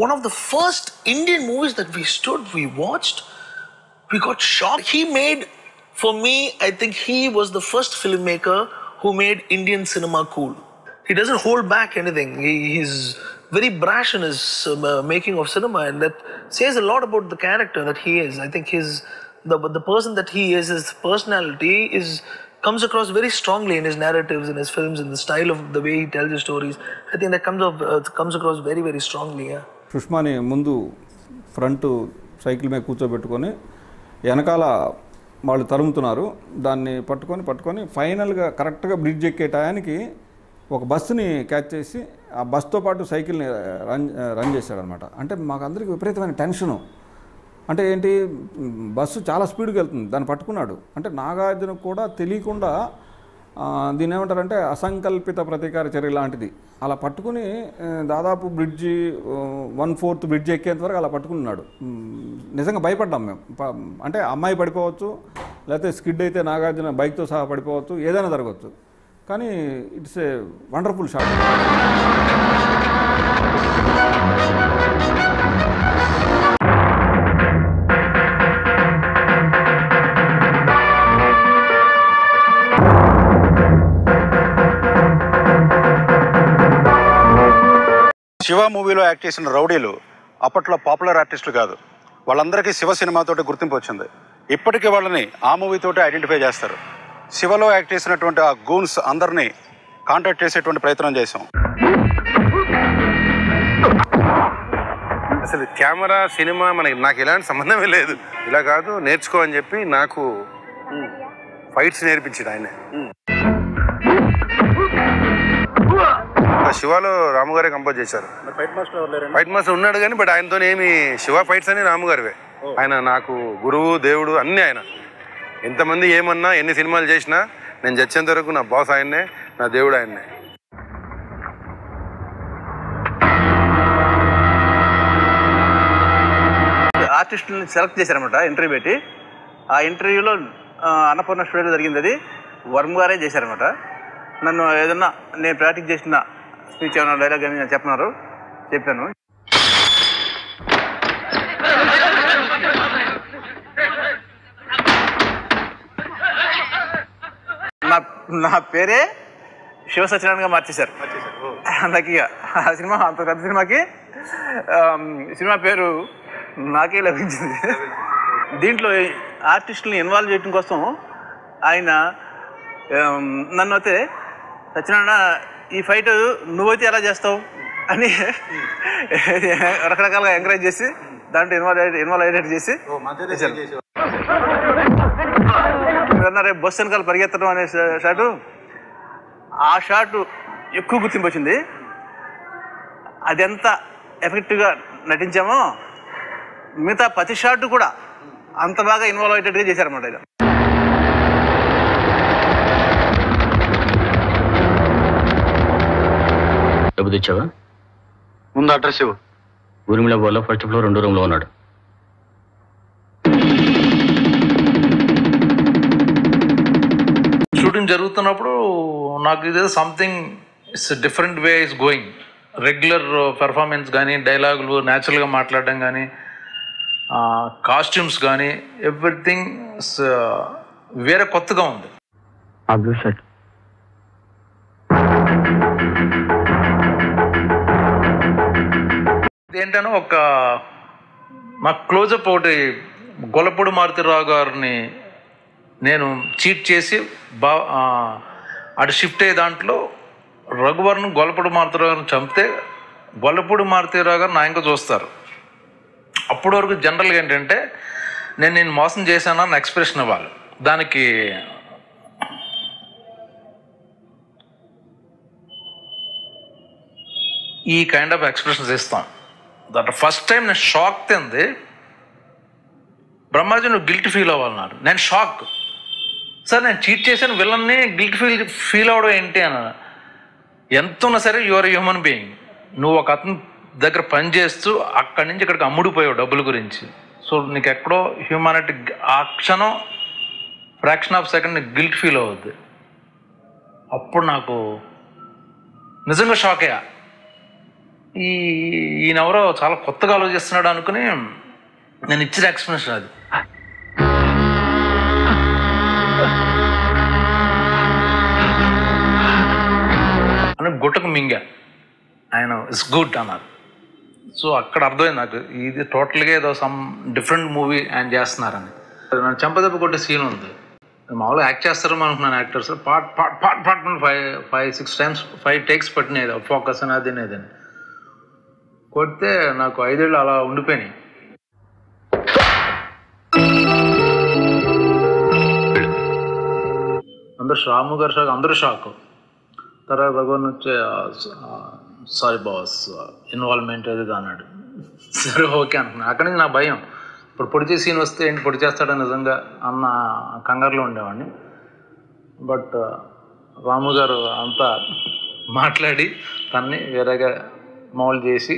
one of the first Indian movies that we stood, we watched, we got shocked. He made, for me, I think he was the first filmmaker who made Indian cinema cool. He doesn't hold back anything. He's very brash in his making of cinema, and that says a lot about the character that he is. I think the person that he is, his personality comes across very strongly in his narratives, in his films, in the style of the way he tells his stories. I think that comes across very, very strongly. Yeah. సుష్మాని ముందు ఫ్రంట్ సైకిల్ మీద కూర్చోబెట్టుకొని వెనకాల వాళ్ళు తరుముతున్నారు, దాన్ని పట్టుకొని ఫైనల్గా కరెక్ట్గా బ్రిడ్జ్ ఎక్కే టయానికి ఒక బస్సుని క్యాచ్ చేసి ఆ బస్తో పాటు సైకిల్ని రన్ చేశాడనమాట. అంటే మాకు అందరికీ విపరీతమైన టెన్షను, అంటే ఏంటి, బస్సు చాలా స్పీడ్కి వెళ్తుంది, దాన్ని పట్టుకున్నాడు. అంటే నాగార్జున కూడా తెలియకుండా దీన్ని ఏమంటారంటే అసంకల్పిత ప్రతీకార చర్య లాంటిది అలా పట్టుకుని దాదాపు బ్రిడ్జి 1/4 బ్రిడ్జ్ ఎక్కేంత వరకు అలా పట్టుకున్నాడు. నిజంగా భయపడ్డాం మేము. అంటే అమ్మాయి పడిపోవచ్చు, లేకపోతే స్కిడ్ అయితే నాగార్జున బైక్తో సహా పడిపోవచ్చు, ఏదైనా జరగవచ్చు. కానీ it's a wonderful shot. Shiva మూవీలో యాక్ట్ చేసిన రౌడీలు అప్పట్లో పాపులర్ ఆర్టిస్టులు కాదు. వాళ్ళందరికీ శివ సినిమాతోటి గుర్తింపు వచ్చింది. ఇప్పటికీ వాళ్ళని ఆ మూవీతోటి ఐడెంటిఫై చేస్తారు. శివలో యాక్ట్ చేసినటువంటి ఆ గూన్స్ అందరినీ కాంటాక్ట్ చేసేటువంటి ప్రయత్నం చేశాం. అసలు కెమెరా సినిమా నాకు ఎలాంటి సంబంధమే లేదు. ఇలా కాదు నేర్చుకో అని చెప్పి నాకు ఫైట్స్ నేర్పించాడు ఆయన. శివాలో రాము గారే కంపోజ్ చేశారు. ఫైట్ మాస్టర్ ఉన్నాడు కానీ బట్ ఆయనతో ఏమి శివ ఫైట్స్ అని రాము గారివే. ఆయన నాకు గురువు దేవుడు అన్నీ. ఆయన ఎంతమంది ఏమన్నా ఎన్ని సినిమాలు చేసినా నేను చచ్చేంత వరకు నా బాస్ ఆయన్నే, నా దేవుడు ఆయన్నే. ఆర్టిస్టులని సెలెక్ట్ చేశారనమాట ఇంటర్వ్యూ పెట్టి. ఆ ఇంటర్వ్యూలో అన్నపూర్ణ స్టూడియోలో జరిగింది. అది వర్మ గారే చేశారనమాట. నన్ను ఏదన్నా నేను ప్రాక్టీస్ చేసిన స్పీచ్ ఏమన్నా డైలాగ్ అని చెప్పినారు, చెప్పాను. నా పేరే శివ సత్యనారాయణగా మార్చేశారు. నాకు ఇక ఆ సినిమా అంత పెద్ద సినిమాకి సినిమా పేరు నాకే లభించింది. దీంట్లో ఆర్టిస్టులని ఇన్వాల్వ్ చేయడం కోసం ఆయన నన్ను అయితే సత్యనారాయణ ఈ ఫైట్ నువ్వైతే ఎలా చేస్తావు అని రకరకాలుగా ఎంకరేజ్ చేసి దాంట్లో ఇన్వాల్వ్ అయ్యేటట్టు చేసి రేపు బస్సు వెనకాల పరిగెత్తడం అనే షాటు, ఆ షాటు ఎక్కువ గుర్తింపు వచ్చింది. అది ఎంత ఎఫెక్టివ్గా నటించామో మిగతా ప్రతి షాట్ కూడా అంత బాగా ఇన్వాల్వ్ అయ్యేటట్టుగా చేశారన్నమాట. ఇది డబ్బు తెచ్చావా? ముందు అడ్రస్ ఇవ్వు. ఊరిమిళ వాళ్ళ ఫస్ట్ ఫ్లోర్ 2 రూమ్లో ఉన్నాడు. షూటింగ్ జరుగుతున్నప్పుడు నాకు ఇదే something it's different way is going. Regular performance కానీ, డైలాగులు న్యాచురల్గా మాట్లాడడం కానీ, కాస్ట్యూమ్స్ కానీ ఎవ్రీథింగ్ వేరే కొత్తగా ఉంది. ఏంటనో ఒక నాకు క్లోజప్ ఒకటి గొల్లపూడి మారుతిరావు గారిని నేను చీట్ చేసి అటు షిఫ్ట్ అయ్యే దాంట్లో రఘువర్ను గొల్లపూడి మారుతిరావు గారిని చంపితే గొల్లపూడి మారుతిరావు గారు నాయంగా చూస్తారు. అప్పటి వరకు జనరల్గా ఏంటంటే నేను మోసం చేశానన్న ఎక్స్ప్రెషన్ ఇవ్వాలి. దానికి ఈ కైండ్ ఆఫ్ ఎక్స్ప్రెషన్స్ ఇస్తాం. దట్ ఫస్ట్ టైం నేను షాక్ తింది. బ్రహ్మాజీ నువ్వు గిల్ట్ ఫీల్ అవ్వాలన్నారు. నేను షాక్. సార్ నేను చీట్ చేశాను, విలన్ని గిల్ట్ ఫీల్ అవ్వడం ఏంటి అన్న. ఎంత ఉన్నా సరే యువర్ హ్యూమన్ బీయింగ్. నువ్వు ఒక అతని దగ్గర పని చేస్తూ అక్కడి నుంచి ఇక్కడికి అమ్ముడిపోయావు డబ్బుల గురించి. సో నీకు ఎక్కడో హ్యూమానిటీ ఆ క్షణం ఫ్రాక్షన్ ఆఫ్ సెకండ్ నీకు గిల్ట్ ఫీల్ అవుద్ది. అప్పుడు నాకు నిజంగా షాక్ అయ్యా. ఈయనెవరో చాలా కొత్తగా ఆలోచిస్తున్నాడు అనుకుని నేను ఇచ్చిన ఎక్స్ప్లెనేషన్ అది. అని గుట్టకు మింగా ఆయన ఇట్స్ గుడ్ అన్నారు. సో అక్కడ అర్థమైంది నాకు ఇది టోటల్గా ఏదో సమ్ డిఫరెంట్ మూవీ ఆయన చేస్తున్నారని. నన్ను చెంపదెబ్బ కొట్టే సీన్ ఉంది. మామూలుగా యాక్ట్ చేస్తారేమో అనుకున్నాను యాక్టర్స్. పాట్ 5-6 టైమ్స్ 5 టేక్స్ పట్టినాయి ఫోకస్ అని అది అని కొడితే నాకు 5 ఏళ్ళు అలా ఉండిపోయినాయి. అందరూ రాము గారు షాక్, అందరూ షాక్. తర్వాత రఘువన్ వచ్చే సారీ బాస్ ఇన్వాల్వ్మెంట్ అది అన్నాడు. సరే ఓకే అనుకున్నాను. అక్కడి నుంచి నా భయం ఇప్పుడు పొడి చేసి సీన్ వస్తే ఏంటి పొడి చేస్తాడా నిజంగా అన్న కంగారులో ఉండేవాడిని. బట్ రాము గారు అంతా మాట్లాడి తన్ని వేరేగా మౌల్డ్ చేసి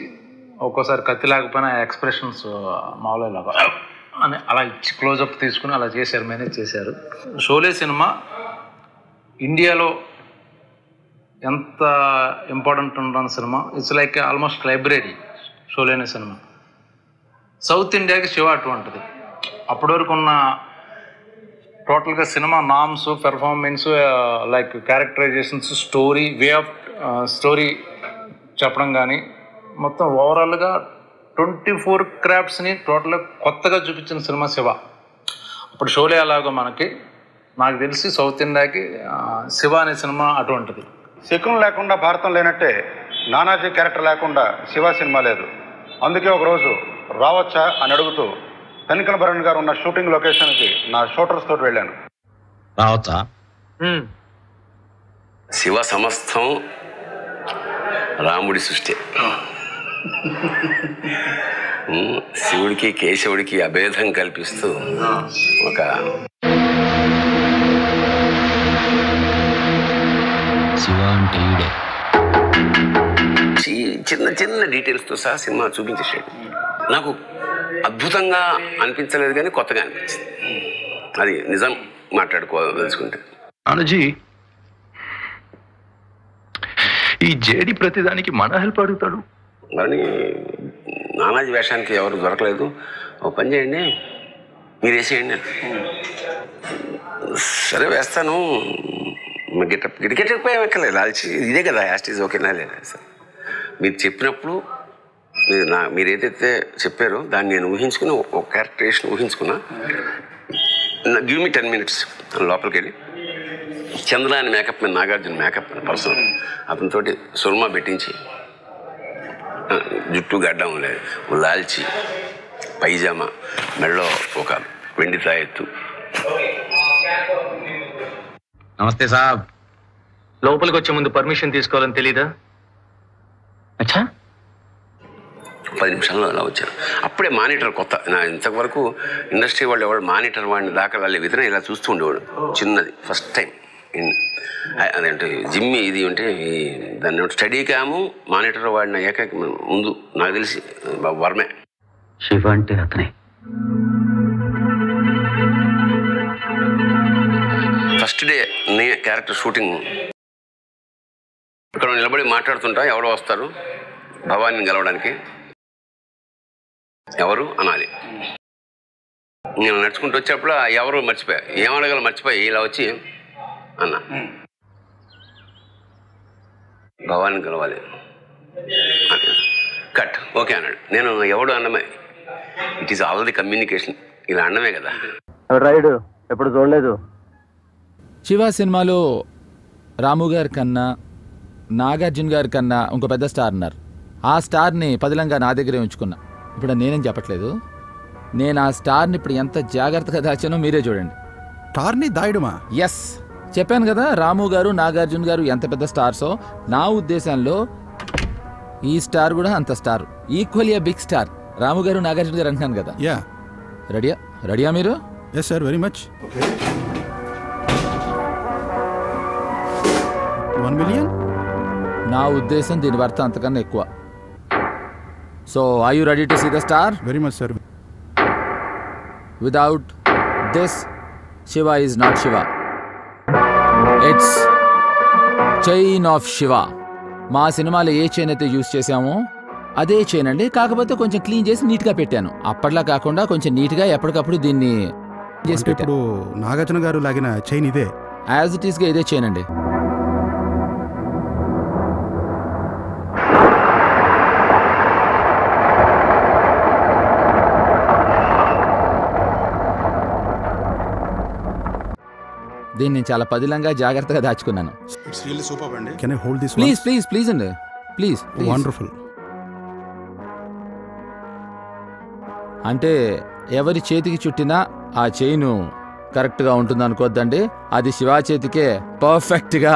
ఒక్కోసారి కత్తి లేకపోయినా ఎక్స్ప్రెషన్స్ మామూలుగా అని అలా ఇచ్చి క్లోజప్ తీసుకుని అలా చేశారు, మేనేజ్ చేశారు. షోలే సినిమా ఇండియాలో ఎంత ఇంపార్టెంట్ ఉన్న cinema, it's like almost library Sholay అనే సినిమా. సౌత్ ఇండియాకి శివ అటువంటిది. అప్పటి వరకు ఉన్న టోటల్గా cinema norms, performance, like characterisations, story, way of story చెప్పడం కానీ మొత్తం ఓవరాల్గా 24 క్రాఫ్ట్స్ని టోటల్గా కొత్తగా చూపించిన సినిమా శివ. అప్పుడు షోలే అలాగో మనకి నాకు తెలిసి సౌత్ ఇండియాకి శివ అనే సినిమా అటువంటిది. శకున్ లేకుండా భారతం లేనట్టే నానాజీ క్యారెక్టర్ లేకుండా శివ సినిమా లేదు. అందుకే ఒకరోజు రావచ్చా అని అడుగుతూ తనికల భరణ్ గారు ఉన్న షూటింగ్ లొకేషన్కి నా షూటర్స్ తోటి వెళ్ళాను. రావచ్చా? శివ సమస్తం రాముడి సృష్టి. శివుడికి కేశవుడికి అభేదం కల్పిస్తూ ఒక శివ అంటే ఈడే చిన్న చిన్న డీటెయిల్స్తో సహా సినిమా చూపించేసాడు. నాకు అద్భుతంగా అనిపించలేదు కానీ కొత్తగా అనిపించింది. అది నిజం మాట్లాడుకోదలుచుకుంటే. నానాజీ, ఈ జేడి ప్రతిదానికి మన హెల్ప్ అడుగుతాడు. కానీ నానాజీ వేషానికి ఎవరు దొరకలేదు. ఓ పని చేయండి, మీరు వేసేయండి. సరే వేస్తాను. గిటకెట్ ఎక్కలేదు, లాల్చి ఇదే కదా యాస్టీజ్ ఓకేనా లేదా సార్. మీరు చెప్పినప్పుడు మీరు ఏదైతే చెప్పారో దాన్ని నేను ఊహించుకుని ఒక క్యారెక్టరేషన్ ఊహించుకున్నా. గివ్ మీ 10 minutes లోపలికి వెళ్ళి చంద్ర అని మేకప్ మీద నాగార్జున మేకప్ పర్సన్ అతనితోటి సుర్మా పెట్టించి జుట్టు గడ్డం లేదు, లాల్చి పైజామా, మెడలో ఒక వెండి తాయెత్తు. నమస్తే సాబ్. లోపలికి వచ్చే ముందు పర్మిషన్ తీసుకోవాలని తెలీదా? అచ్చా 10 నిమిషాల్లో అలా వచ్చారు. అప్పుడే మానిటర్ కొత్త. నా ఇంతవరకు ఇండస్ట్రీ వాళ్ళు ఎవరు మానిటర్ వాడిని దాఖలాలే విధంగా ఇలా చూస్తూ ఉండేవాడు. చిన్నది ఫస్ట్ టైం అదేంటి జిమ్మి ఇది ఉంటే దాన్ని స్టడీ క్యాము మానిటర్ వాడిన ఏకైక ముందు నాకు తెలిసి వర్మే. శివ అంటే అతనే. ఫస్ట్ డే నే క్యారెక్టర్ షూటింగ్ ఇక్కడ నిలబడి మాట్లాడుతుంటా ఎవరో వస్తారు భవానీని గెలవడానికి. ఎవరు అనాలి. నేను నడుచుకుంటూ వచ్చేప్పుడు ఎవరు మర్చిపోయా, ఏమడగల మర్చిపోయి ఇలా వచ్చి అన్న భవానీని గెలవాలి కట్ ఓకే అన్నాడు. నేను ఎవడు అన్నమే, it is all the communication. ఇలా అన్నమే కదా. రైడు ఎప్పుడు చూడలేదు. శివ సినిమాలో రాము గారి కన్నా నాగార్జున గారి కన్నా ఇంకో పెద్ద స్టార్ ఉన్నారు. ఆ స్టార్ని పదిలంగా నా దగ్గరే ఉంచుకున్నా. ఇప్పుడు నేనేం చెప్పట్లేదు, నేను ఆ స్టార్ని ఇప్పుడు ఎంత జాగ్రత్తగా దాచానో మీరే చూడండి. స్టార్ని దాయడమా? ఎస్, చెప్పాను కదా రాము గారు నాగార్జున గారు ఎంత పెద్ద స్టార్సో. నా ఉద్దేశంలో ఈ స్టార్ కూడా అంత star, equally big star. Ramu garu Nagarjuna garu అంటున్నాను కదా. యా, రెడీయా మీరు? Yes sir, very much. 1 million? నా ఉద్దేశం దీని వర్త అంతకన్నా ఎక్కువ. So are you ready to see the star? Very much sir. Without this Shiva is not Shiva, it's chain of Shiva. మా సినిమాలో ఏ చైన్ అయితే యూజ్ చేసామో అదే చైన్ అండి, కాకపోతే కొంచెం క్లీన్ చేసి నీట్గా పెట్టాను. అప్పట్లా కాకుండా కొంచెం నీట్గా ఎప్పటికప్పుడు దీన్ని చేసి పెట్టాను. ఇప్పుడు నాగార్జున గారు లాగిన చైన్ ఇదే? యాజ్ ఇట్ ఈస్గా ఇదే చైన్ అండి. దీన్ని నేను చాలా పదిలంగా జాగ్రత్తగా దాచుకున్నాను. ప్లీజ్ ప్లీజ్ ప్లీజ్ అండి, ప్లీజ్. వండర్ఫుల్. అంటే ఎవరి చేతికి చుట్టినా ఆ చైను కరెక్ట్గా ఉంటుంది అనుకోద్దండి. అది శివ చేతికే పర్ఫెక్ట్గా.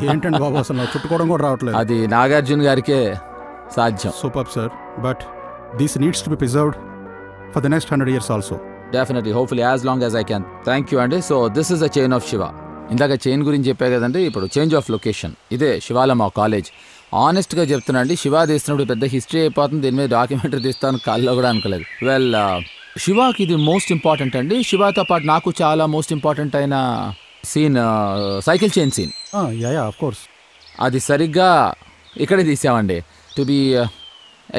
ఏంటండి బాబు అసలు చుట్టుకోవడం కూడా రావట్లేదు. అది నాగార్జున గారికే సాధ్యం. Super sir, but this needs to be preserved for the next 100 years also. Definitely, hopefully as long as I can. Thank you అండి. So this is the chain of Siva. ఇందాక చైన్ గురించి చెప్పా కదండి, ఇప్పుడు చేంజ్ ఆఫ్ లొకేషన్. ఇదే శివాల మా కాలేజ్. ఆనెస్ట్గా చెప్తున్నా అండి, శివ తీస్తున్నప్పుడు పెద్ద హిస్టరీ అయిపోతుంది, దీని మీద డాక్యుమెంటరీ తీస్తాను కాల్లో కూడా అనుకోలేదు. వెల్, శివాకి ఇది మోస్ట్ ఇంపార్టెంట్ అండి. శివతో పాటు నాకు చాలా మోస్ట్ ఇంపార్టెంట్ అయిన scene cycle chain scene. Of course. అది సరిగ్గా ఇక్కడే తీసామండి. To be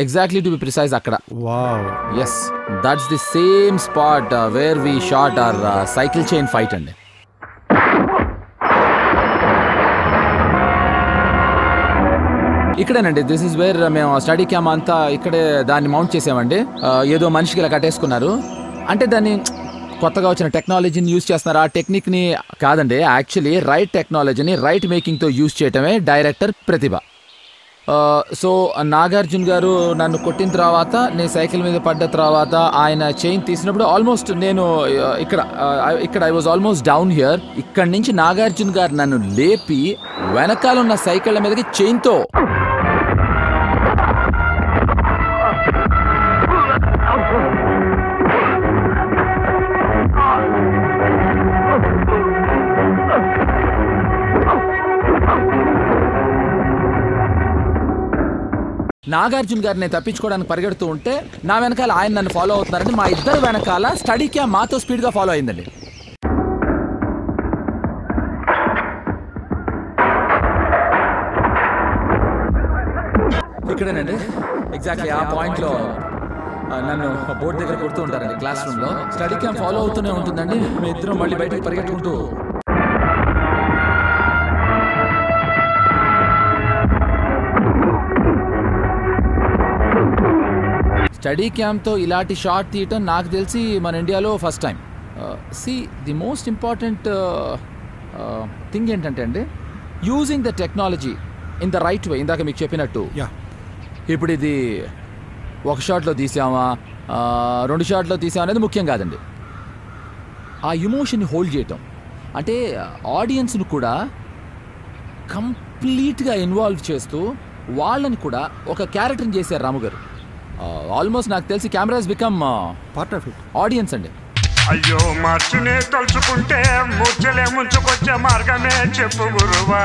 exactly to be precise అక్కడ. Wow. Yes, that's the same spot where we shot our cycle chain fight అండి. ఇక్కడేనండి, దిస్ ఇస్ వేర్ మేము స్టడీ క్యామ్ అంతా ఇక్కడే దాన్ని మౌంట్ చేసామండి. ఏదో మనిషికి ఇలా కట్టేసుకున్నారు అంటే దాన్ని కొత్తగా వచ్చిన టెక్నాలజీని యూజ్ చేస్తున్నారు. ఆ టెక్నిక్ని కాదండి, యాక్చువల్లీ రైట్ టెక్నాలజీని రైట్ మేకింగ్తో యూజ్ చేయటమే డైరెక్టర్ ప్రతిభ. సో నాగార్జున గారు నన్ను కొట్టిన తర్వాత, నేను సైకిల్ మీద పడ్డ తర్వాత ఆయన చైన్ తీసినప్పుడు ఆల్మోస్ట్ నేను ఇక్కడ I was almost down here. ఇక్కడి నుంచి నాగార్జున గారు నన్ను లేపి వెనకాల ఉన్న సైకిళ్ళ మీదకి చైన్తో నాగార్జున గారిని తప్పించుకోవడానికి పరిగెడుతూ ఉంటే నా వెనకాల ఆయన నన్ను ఫాలో అవుతున్నారని మా ఇద్దరు వెనకాల స్టడీ క్యామ్ మాతో స్పీడ్గా ఫాలో అయిందండి. ఇక్కడేనండి ఎగ్జాక్ట్లీ ఆ పాయింట్లో నన్ను బోర్డు దగ్గర కొడుతూ ఉంటారండి. క్లాస్ రూమ్లో స్టడీ క్యామ్ ఫాలో అవుతూనే ఉంటుందండి. మీ ఇద్దరం మళ్ళీ బయటకు పరిగెట్టుకుంటూ స్టడీ క్యాంప్తో ఇలాంటి షాట్ తీయటం నాకు తెలిసి మన ఇండియాలో first time. See the most important thing ఏంటంటే అండి, using the technology in the right way. ఇందాక మీకు చెప్పినట్టు ఇప్పుడు ఇది ఒక షాట్లో తీసామా 2 షాట్లో తీసామా అనేది ముఖ్యం కాదండి. ఆ ఎమోషన్ని హోల్డ్ చేయటం అంటే ఆడియన్స్ను కూడా కంప్లీట్గా ఇన్వాల్వ్ చేస్తూ వాళ్ళని కూడా ఒక క్యారెక్టర్ని చేశారు రాము గారు. ఆల్మోస్ట్ నాకు తెలిసి cameras become part of it audience అండి. అయ్యో మార్చునే తలుచుకుంటే మూర్చలే ముంచుకొచ్చే మార్గమే చెప్పు గురువా.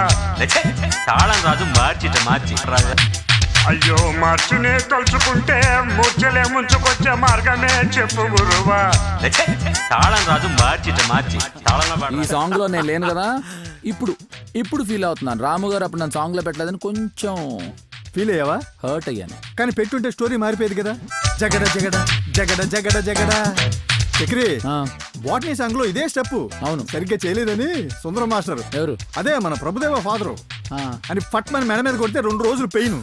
తాళం రాజు మార్చి అయ్యో మార్చునే తలుచుకుంటే మూర్చలే ముంచుకొచ్చే మార్గమే చెప్పు గురువా. తాళం రాజు మార్చి ఈ సాంగ్ లో నేను లేను కదా, ఇప్పుడు ఫీల్ అవుతున్నాను. రాము గారు అప్పుడు నన్ను సాంగ్ లో పెట్టలేదని కొంచెం ఫీల్ అయ్యావా? హర్ట్ అయ్యాను. కానీ పెట్టుంటే స్టోరీ మారిపోయేది కదా. జగడ జగడ జగడ జగడ జగడ చక్రి బాటనీ సాంగ్ లో ఇదే స్టెప్ అవును సరిగ్గా చేయలేదని సుందరం మాస్టర్ ఎవరు అదే మన ప్రభుదేవ ఫాదరు అని ఫట్ మన మెడ మీద కొడితే 2 రోజులు పెయిన్.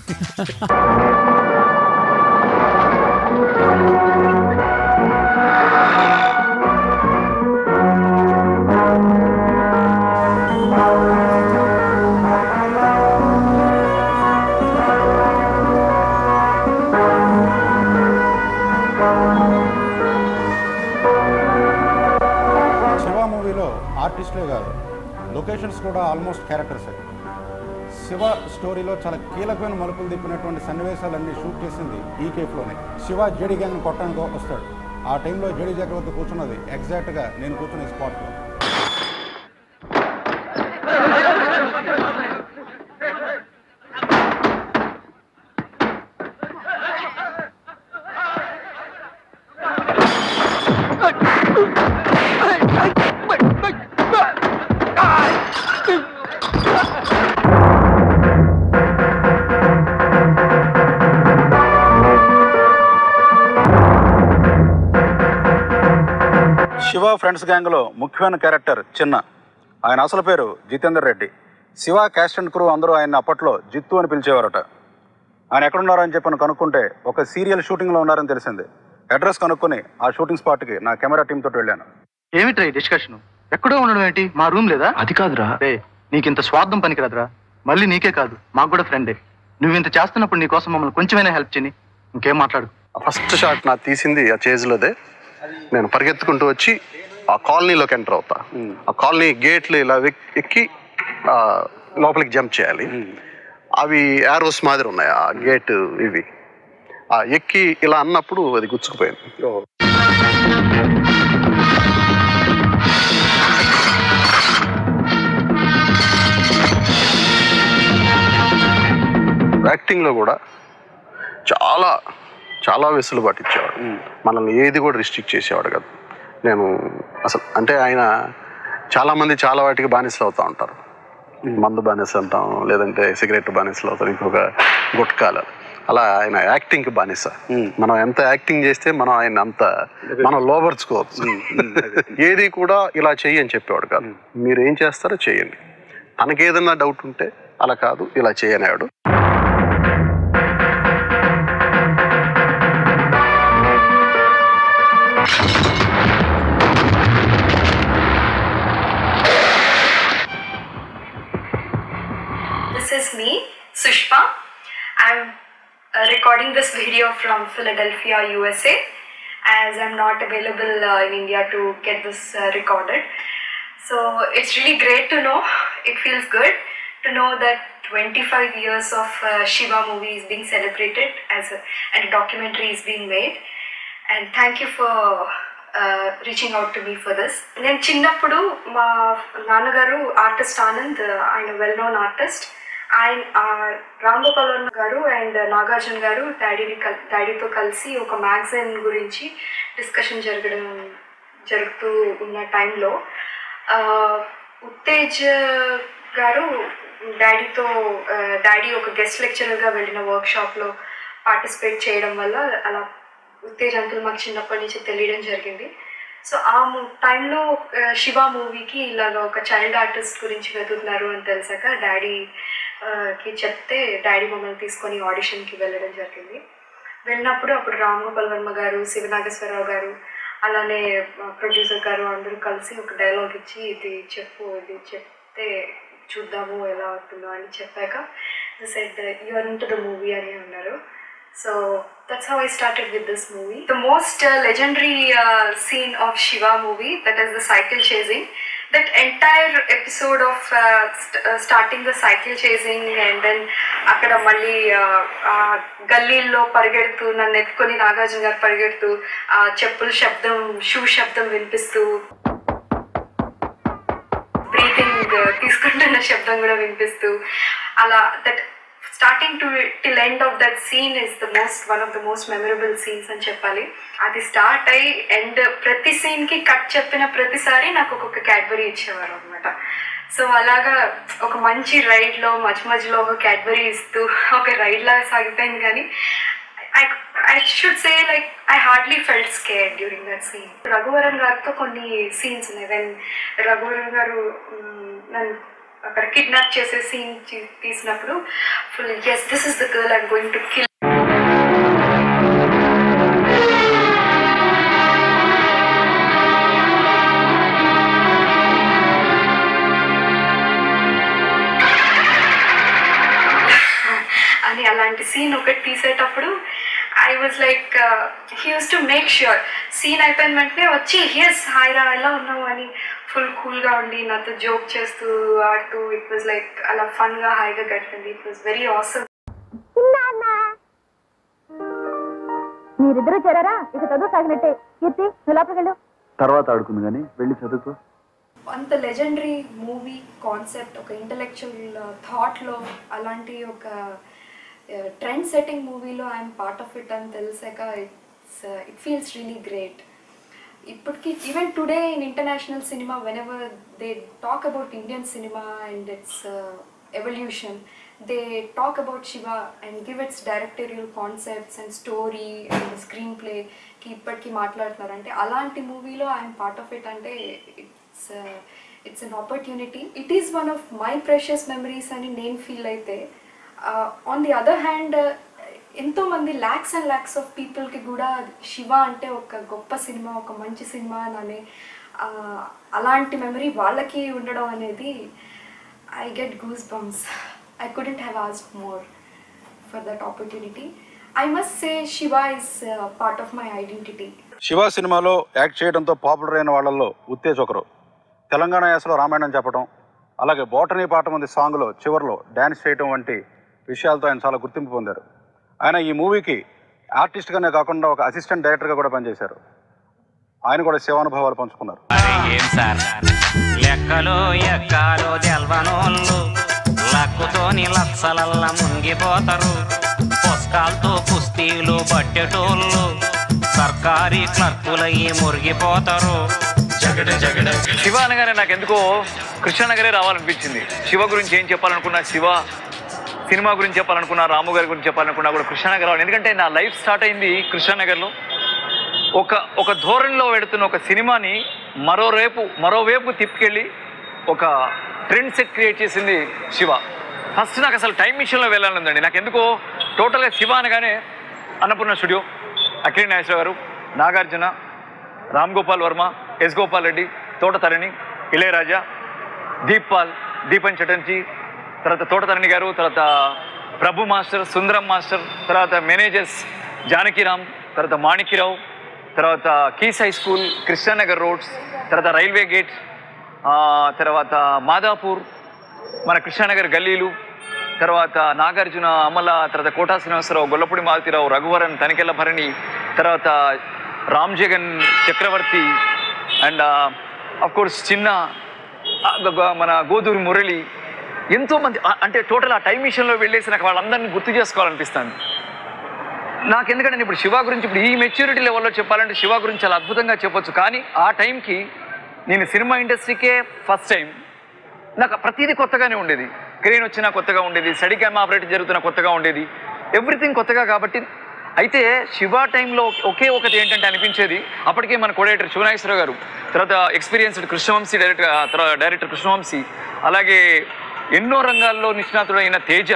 ఆర్టిస్టులే కాదు, లొకేషన్స్ కూడా ఆల్మోస్ట్ క్యారెక్టర్స్. శివ స్టోరీలో చాలా కీలకమైన మలుపులు తిప్పినటువంటి సన్నివేశాలన్నీ షూట్ చేసింది ఈ కేఫ్లోనే. శివ జేడీ గ్యాంగ్ని కొట్టడానికి వస్తాడు. ఆ టైంలో జేడీ చక్రవర్తి కూర్చున్నది ఎగ్జాక్ట్గా నేను కూర్చున్న స్పాట్లో. శివ ఫ్రెండ్స్ గ్యాంగ్లో ముఖ్యమైన క్యారెక్టర్ చిన్న. ఆయన అసలు పేరు Jitender Reddy. Shiva cast and crew అందరూ ఆయన అప్పట్లో జిత్తు అని పిలిచేవారట. ఆయన ఎక్కడున్నారో అని చెప్పి కనుక్కుంటే ఒక సీరియల్ షూటింగ్లో ఉన్నారని తెలిసింది. అడ్రస్ కనుక్కొని ఆ షూటింగ్ స్పాట్కి నా కెమెరా టీమ్ తోటి వెళ్ళాను. ఏమిట్రా ఈ డిస్కషన్? ఎక్కడో ఉండడం ఏంటి? మా రూమ్ లేదా? అది కాదురా, నీకు ఇంత స్వార్థం పనికిరాదురా. మళ్ళీ నీకే కాదు మాకు కూడా ఫ్రెండే. నువ్వు ఇంత చేస్తున్నప్పుడు నీకోసం మమ్మల్ని కొంచెమైనా హెల్ప్ చేయని. ఇంకేం మాట్లాడు. ఫస్ట్ షాట్ నా తీసింది ఆ చేజ్లోదే. నేను పరిగెత్తుకుంటూ వచ్చి ఆ కాలనీలోకి ఎంటర్ అవుతా. ఆ కాలనీ గేట్లు ఇలా ఎక్కి లోపలికి జంప్ చేయాలి. అవి యారోస్ మాదిరి ఉన్నాయి ఆ గేట్. ఇవి ఎక్కి ఇలా అన్నప్పుడు అది గుచ్చుకుపోయింది. యాక్టింగ్లో కూడా చాలా చాలా వెసులుబాటు ఇచ్చేవాడు. మనల్ని ఏది కూడా రిస్ట్రిక్ట్ చేసేవాడు కాదు. నేను అసలు అంటే ఆయన చాలామంది చాలా వాటికి బానిసలు అవుతూ ఉంటారు. మందు బానిస అంటాం, లేదంటే సిగరెట్ బానిసలు అవుతారు, ఇంకొక గుట్కాలు. అలా ఆయన యాక్టింగ్కి బానిస. మనం ఎంత యాక్టింగ్ చేస్తే మనం ఆయన అంత మనం లోబర్చుకోవచ్చు. ఏది కూడా ఇలా చెయ్యి అని చెప్పేవాడు కాదు. మీరు ఏం చేస్తారో చేయండి, తనకి ఏదన్నా డౌట్ ఉంటే అలా కాదు ఇలా చేయనేవాడు. This is me, Sushma. I'm recording this video from Philadelphia, USA, as I'm not available in India to get this recorded. So it's really great to know. It feels good to know that 25 years of Shiva movie is being celebrated and a documentary is being made. And thank you for reaching out to me for this. నేను చిన్నప్పుడు మా నాన్నగారు ఆర్టిస్ట్ ఆనంద్, ఆయన వెల్ నోన్ ఆర్టిస్ట్. ఆయన రామ్ గోపాల్ వర్మ గారు అండ్ నాగార్జున గారు డాడీతో కలిసి ఒక మ్యాగజైన్ గురించి డిస్కషన్ జరుగుతూ ఉన్న టైంలో ఉత్తేజ్ గారు డాడీ ఒక గెస్ట్ లెక్చరర్గా వెళ్ళిన వర్క్షాప్లో పార్టిసిపేట్ చేయడం వల్ల అలా ఉత్తేజ్ అంకుల్ మాకు చిన్నప్పటి నుంచి తెలియడం జరిగింది. సో ఆ టైంలో శివ మూవీకి ఇలాగ ఒక చైల్డ్ ఆర్టిస్ట్ గురించి వెతుకుతున్నారు అని తెలిసాక డాడీకి చెప్తే డాడీ మమ్మల్ని తీసుకొని ఆడిషన్కి వెళ్ళడం జరిగింది. వెళ్ళినప్పుడు అప్పుడు రామ్ గోపాల్ వర్మ గారు, శివనాగేశ్వరరావు గారు, అలానే ప్రొడ్యూసర్ గారు అందరూ కలిసి ఒక డైలాగ్ ఇచ్చి ఇది చెప్తే చూద్దాము ఎలా అవుతుందో అని చెప్పాక said you are into the movie అని అన్నారు. So that's how I started with this movie. The most legendary scene of Shiva movie, that is the cycle chasing. That entire episode of starting the cycle chasing and then akkada malli gallillo పరిగెడుతూ నన్ను ఎత్తుకొని నాగార్జున గారు పరిగెడుతూ చెప్పుల శబ్దం, షూ శబ్దం వినిపిస్తూ, బ్రీతింగ్ తీసుకుంటున్న శబ్దం కూడా వినిపిస్తూ, అలా that starting to till end of that scene is one of the most memorable scenes అని చెప్పాలి. అది స్టార్ట్ అయ్యి ఎండ్ ప్రతి సీన్కి కట్ చెప్పిన ప్రతిసారి నాకు ఒక్కొక్క క్యాడ్బరీ ఇచ్చేవారు అనమాట. సో అలాగా ఒక మంచి రైడ్లో మధ్యలో ఒక క్యాడ్బరీ ఇస్తూ ఒక రైడ్ లాగా సాగిపోయింది. కానీ I should say like I hardly felt scared during that scene. Raghuvaran గారితో కొన్ని సీన్స్ ఉన్నాయి. వెన్ రఘువరన్ గారు నన్ను అక్కడ కిడ్నాప్ చేసే సీన్ తీసినప్పుడు full yes this is the girl I'm going to kill. అని అలాంటి సీన్ ఒకటి తీసేటప్పుడు I was like he used to make sure scene అయిపోయిన వెంటనే వచ్చి yes హాయ్ రా ఎలా ఉన్నావు అని ఫుల్ కూల్గా ఉండి నాతో జోక్ చేస్తూ ఆడుతూ ఇట్ వాజ్ లైక్ అలా ఫన్గా హాయిగా గడిపింది. It was very awesome. మీరిద్దరూ చేరారా? ఇక చదువు సాగినట్టే. కీర్తి నువ్వు లోపలికి వెళ్ళు. తర్వాత ఆడుకుంది కానీ వెళ్ళి చదువుకో. అంత లెజెండరీ మూవీ కాన్సెప్ట్, ఒక ఇంటలెక్చువల్ థాట్లో అలాంటి ఒక ట్రెండ్ సెట్టింగ్ మూవీలో ఐఎమ్ పార్ట్ ఆఫ్ ఇట్ అని తెలిసాక ఇట్ ఫీల్స్ రియలీ గ్రేట్. ఇప్పటికీ even today in international cinema whenever they talk about Indian cinema and its evolution, they talk about Siva and give its directorial concepts and story and screen ప్లేకి ఇప్పటికీ మాట్లాడుతున్నారు. అంటే అలాంటి మూవీలో ఐఎమ్ పార్ట్ ఆఫ్ ఇట్ అంటే it's an opportunity. It is one of my precious memories అని నేను ఫీల్ అయితే, ఆన్ ది అదర్ హ్యాండ్ ఎంతోమంది ల్యాక్స్ అండ్ ల్యాక్స్ ఆఫ్ పీపుల్కి కూడా శివ అంటే ఒక గొప్ప సినిమా, ఒక మంచి సినిమా అని అలాంటి మెమరీ వాళ్ళకి ఉండడం అనేది I get goose bumps. I couldn't have asked more for that opportunity. I must say Shiva is part of my identity. Shiva సినిమాలో యాక్ట్ చేయడంతో పాపులర్ అయిన వాళ్ళల్లో ఉత్తేజ్ ఒకరు. తెలంగాణ యాసలో రామాయణం చెప్పడం, అలాగే బోటనీ పాట మంది సాంగ్లో చివరిలో డ్యాన్స్ చేయడం వంటి విషయాలతో ఆయన చాలా గుర్తింపు పొందారు. ఆయన ఈ మూవీకి ఆర్టిస్ట్గానే కాకుండా ఒక అసిస్టెంట్ డైరెక్టర్గా కూడా పనిచేశారు. ఆయన కూడా సేవానుభవాలు పంచుకున్నారు. ఏం సార్ లెక్కలో ఎక్కాలో తెల్వనోళ్ళు లక్కుతోని మచ్చలల్ల మునిగిపోతారు. పుస్తకాలతో కుస్తీలు పట్టేటోళ్ళు సర్కారీ క్లర్కులయ్యి మురిగిపోతారు. శివ అనగానే నాకు ఎందుకో కృష్ణానగరే రావాలనిపించింది. శివ గురించి ఏం చెప్పాలనుకున్నా, శివ సినిమా గురించి చెప్పాలనుకున్నా, రాము గారి గురించి చెప్పాలనుకున్నా కూడా కృష్ణానగర్ రావాలి. ఎందుకంటే నా లైఫ్ స్టార్ట్ అయింది కృష్ణానగర్లో. ఒక ధోరణిలో వెళుతున్న ఒక సినిమాని మరోవైపు తిప్పుకెళ్ళి ఒక ట్రెండ్ సెట్ క్రియేట్ చేసింది శివ. ఫస్ట్ నాకు అసలు టైం మిషన్లో వెళ్ళాలందండి. నాకు ఎందుకో టోటల్గా శివ అనగానే అన్నపూర్ణ స్టూడియో, అక్కినేని నాగేశ్వరరావు గారు, నాగార్జున, రామ్ గోపాల్ వర్మ, ఎస్ గోపాల్ రెడ్డి, తోటతరణి, ఇళయరాజా, దీపన్ చటర్జీ, తర్వాత తోటతరణి గారు, తర్వాత ప్రభు మాస్టర్, సుందరం మాస్టర్, తర్వాత మేనేజర్స్ జానకిరామ్, తర్వాత మాణిక్యరావు, తర్వాత keys high school, Krishna Nagar roads, తర్వాత రైల్వే గేట్, తర్వాత మాదాపూర్, మన కృష్ణానగర్ గల్లీలు, తర్వాత నాగార్జున, అమల, తర్వాత కోటా శ్రీనివాసరావు, గొల్లపూడి మారుతిరావు, రఘువరన్, తనికెళ్ళ భరణి, తర్వాత రామ్ జగన్, చక్రవర్తి, అండ్ అఫ్ కోర్స్ చిన్న, మన గోదూరి మురళి, ఎంతోమంది. అంటే టోటల్ ఆ టైం మిషన్లో వెళ్ళేసి నాకు వాళ్ళందరినీ గుర్తు చేసుకోవాలనిపిస్తాను నాకు. ఎందుకంటే నేను ఇప్పుడు శివ గురించి ఇప్పుడు ఈ మెచ్యూరిటీ లెవెల్లో చెప్పాలంటే శివ గురించి చాలా అద్భుతంగా చెప్పొచ్చు. కానీ ఆ టైంకి నేను సినిమా ఇండస్ట్రీకే ఫస్ట్ టైం. నాకు ప్రతిదీ కొత్తగానే ఉండేది. క్రెయిన్ వచ్చినా కొత్తగా ఉండేది, స్టడీ క్యామ్ ఆపరేట్ జరుగుతున్న కొత్తగా ఉండేది, ఎవ్రీథింగ్ కొత్తగా. కాబట్టి అయితే శివ టైంలో ఒకే ఒకటి ఏంటంటే అనిపించేది, అప్పటికే మన కోడైరెక్టర్ శివనాగేశ్వరరావు గారు, తర్వాత ఎక్స్పీరియన్స్డ్ కృష్ణవంశీ డైరెక్టర్ కృష్ణవంశీ, అలాగే ఎన్నో రంగాల్లో నిష్ణాతుడైన తేజ,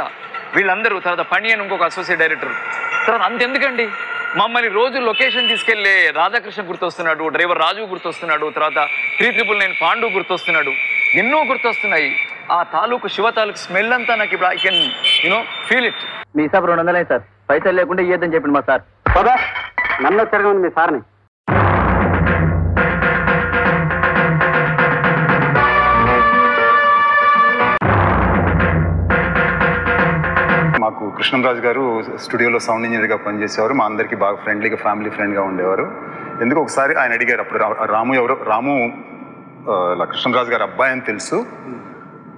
వీళ్ళందరూ, తర్వాత పని అని ఇంకొక అసోసియేట్ డైరెక్టర్, తర్వాత అంతెందుకండి మమ్మల్ని రోజు లొకేషన్ తీసుకెళ్లే రాధాకృష్ణ గుర్తొస్తున్నాడు, డ్రైవర్ రాజు గుర్తొస్తున్నాడు, తర్వాత 399 పాండు గుర్తొస్తున్నాడు, ఎన్నో గుర్తొస్తున్నాయి. ఆ తాలూకు శివ తాలూకు స్మెల్ అంతా నాకు ఇప్పుడు ఐ కెన్ ఫీల్ ఇట్. మీ హిసాబు 200 సార్, పైసలు లేకుండా ఇయ్యద్దని చెప్పింది మా సార్. బాబా నన్ను తిరగండి మీ సార్ని. మాకు కృష్ణంరాజు గారు స్టూడియోలో సౌండ్ ఇంజనీర్గా పనిచేసేవారు. మా అందరికీ బాగా ఫ్రెండ్లీగా, ఫ్యామిలీ ఫ్రెండ్గా ఉండేవారు. ఎందుకు ఒకసారి ఆయన అడిగారు, అప్పుడు రాము ఇలా కృష్ణంరాజు గారు అబ్బాయి అని తెలుసు,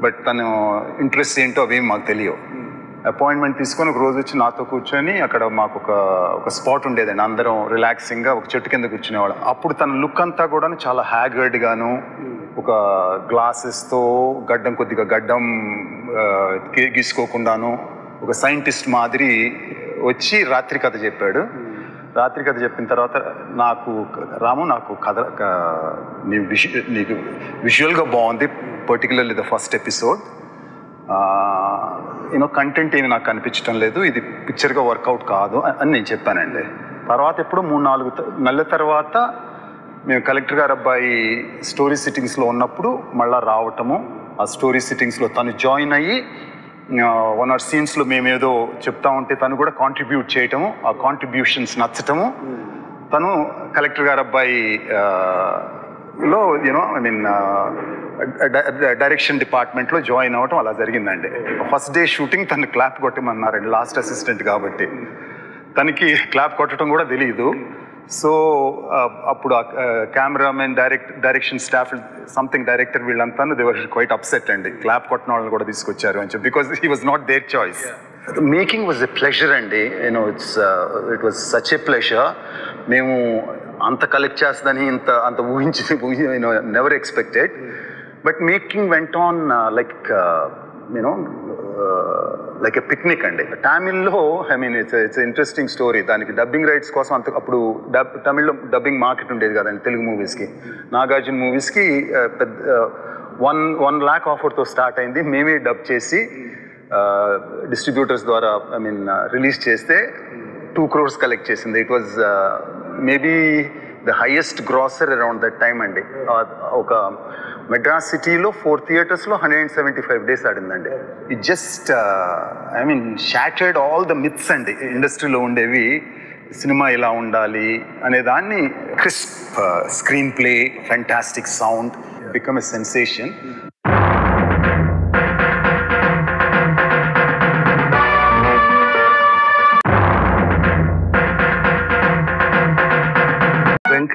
బట్ తను ఇంట్రెస్ట్ ఏంటో అవేమి మాకు తెలియవు. అపాయింట్మెంట్ తీసుకొని ఒక రోజు వచ్చి నాతో కూర్చొని అక్కడ మాకు ఒక స్పాట్ ఉండేదండి, అందరం రిలాక్సింగ్గా ఒక చెట్టు కింద కూర్చునేవాళ్ళం. అప్పుడు తన లుక్ అంతా కూడా చాలా హ్యాగర్డ్గాను, ఒక గ్లాసెస్తో కొద్దిగా గడ్డం గీసుకోకుండాను, ఒక సైంటిస్ట్ మాదిరి వచ్చి రాత్రి కథ చెప్పాడు. రాత్రి కథ చెప్పిన తర్వాత నాకు కథ నీకు విజువల్గా బాగుంది, particularly the first episode, content ఏమి నాకు కనిపించడం లేదు, ఇది పిక్చర్గా వర్కౌట్ కాదు అని నేను చెప్పానండి. తర్వాత ఎప్పుడు 3-4 నెలల తర్వాత మేము కలెక్టర్ గారు అబ్బాయి స్టోరీ సిట్టింగ్స్లో ఉన్నప్పుడు మళ్ళీ రావటము, ఆ స్టోరీ సిట్టింగ్స్లో తను జాయిన్ అయ్యి 1 or 2 సీన్స్లో మేమేదో చెప్తా ఉంటే తను కూడా కాంట్రిబ్యూట్ చేయటము, ఆ కాంట్రిబ్యూషన్స్ నచ్చటము, తను కలెక్టర్ గారు అబ్బాయి లో డైరెక్షన్ డిపార్ట్మెంట్లో జాయిన్ అవ్వటం అలా జరిగిందండి. ఫస్ట్ డే షూటింగ్ తను క్లాప్ కొట్టమన్నారండి, లాస్ట్ అసిస్టెంట్ కాబట్టి తనకి క్లాప్ కొట్టడం కూడా తెలియదు. సో అప్పుడు cameramen, direction staff, something director వీళ్ళంతా దే వర్ క్వైట్ అప్సెట్ అండి, క్లాప్ కొట్టిన వాళ్ళని కూడా తీసుకొచ్చారు అని చెప్పి, because he was not their choice. Making was a pleasure అండి. It was such a pleasure. మేము అంత కలెక్ట్ చేస్తుందని అంత ఊహించి never expected. But making went on like a picnic అండి. తమిళ్లో ఇట్స్ ఇంట్రెస్టింగ్ స్టోరీ. దానికి డబ్బింగ్ రైట్స్ కోసం అప్పుడు తమిళ్లో డబ్బింగ్ మార్కెట్ ఉండేది కదండి తెలుగు మూవీస్కి. నాగార్జున మూవీస్కి పెద్ద 1 lakh ఆఫర్తో స్టార్ట్ అయింది. మేమే డబ్ చేసి డిస్ట్రిబ్యూటర్స్ ద్వారా రిలీజ్ చేస్తే 2 crores కలెక్ట్ చేసింది. It was maybe the highest grosser around that time అండి. ఒక మెడ్రాస్ సిటీలో 4 theaters 175 days ఆడిందండి. It just shattered all the myths అండి ఇండస్ట్రీలో ఉండేవి. సినిమా ఇలా ఉండాలి అనే దాన్ని, crisp screenplay, fantastic sound, become a sensation.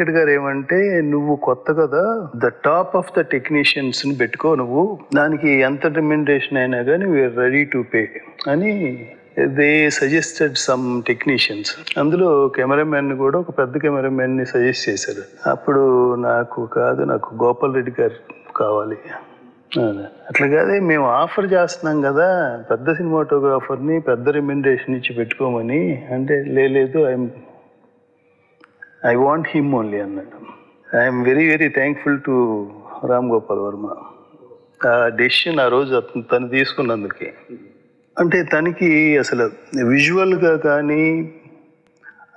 Venkat గారు ఏమంటే, నువ్వు కొత్త కదా, ద టాప్ ఆఫ్ ద టెక్నీషియన్స్ని పెట్టుకో, నువ్వు దానికి ఎంత రెమ్యునరేషన్ అయినా కానీ వీఆర్ రెడీ టు పే అని దే సజెస్టెడ్ సమ్ టెక్నీషియన్స్. అందులో కెమెరామెన్ కూడా ఒక పెద్ద కెమెరామెన్ని సజెస్ట్ చేశారు. అప్పుడు నాకు గోపాల్ రెడ్డి గారు కావాలి. అట్లా కాదే, మేము ఆఫర్ చేస్తున్నాం కదా పెద్ద సినిమాటోగ్రాఫర్ని పెద్ద రెమ్యునరేషన్ ఇచ్చి పెట్టుకోమని అంటే, లేదు ఐ వాంట్ హిమ్ ఓన్లీ అన్నాడు. I'm very very thankful to Ram Gopal Varma. ఆ డెసిషన్ ఆ రోజు తను తీసుకున్నందుకే. అంటే తనకి అసలు విజువల్గా కానీ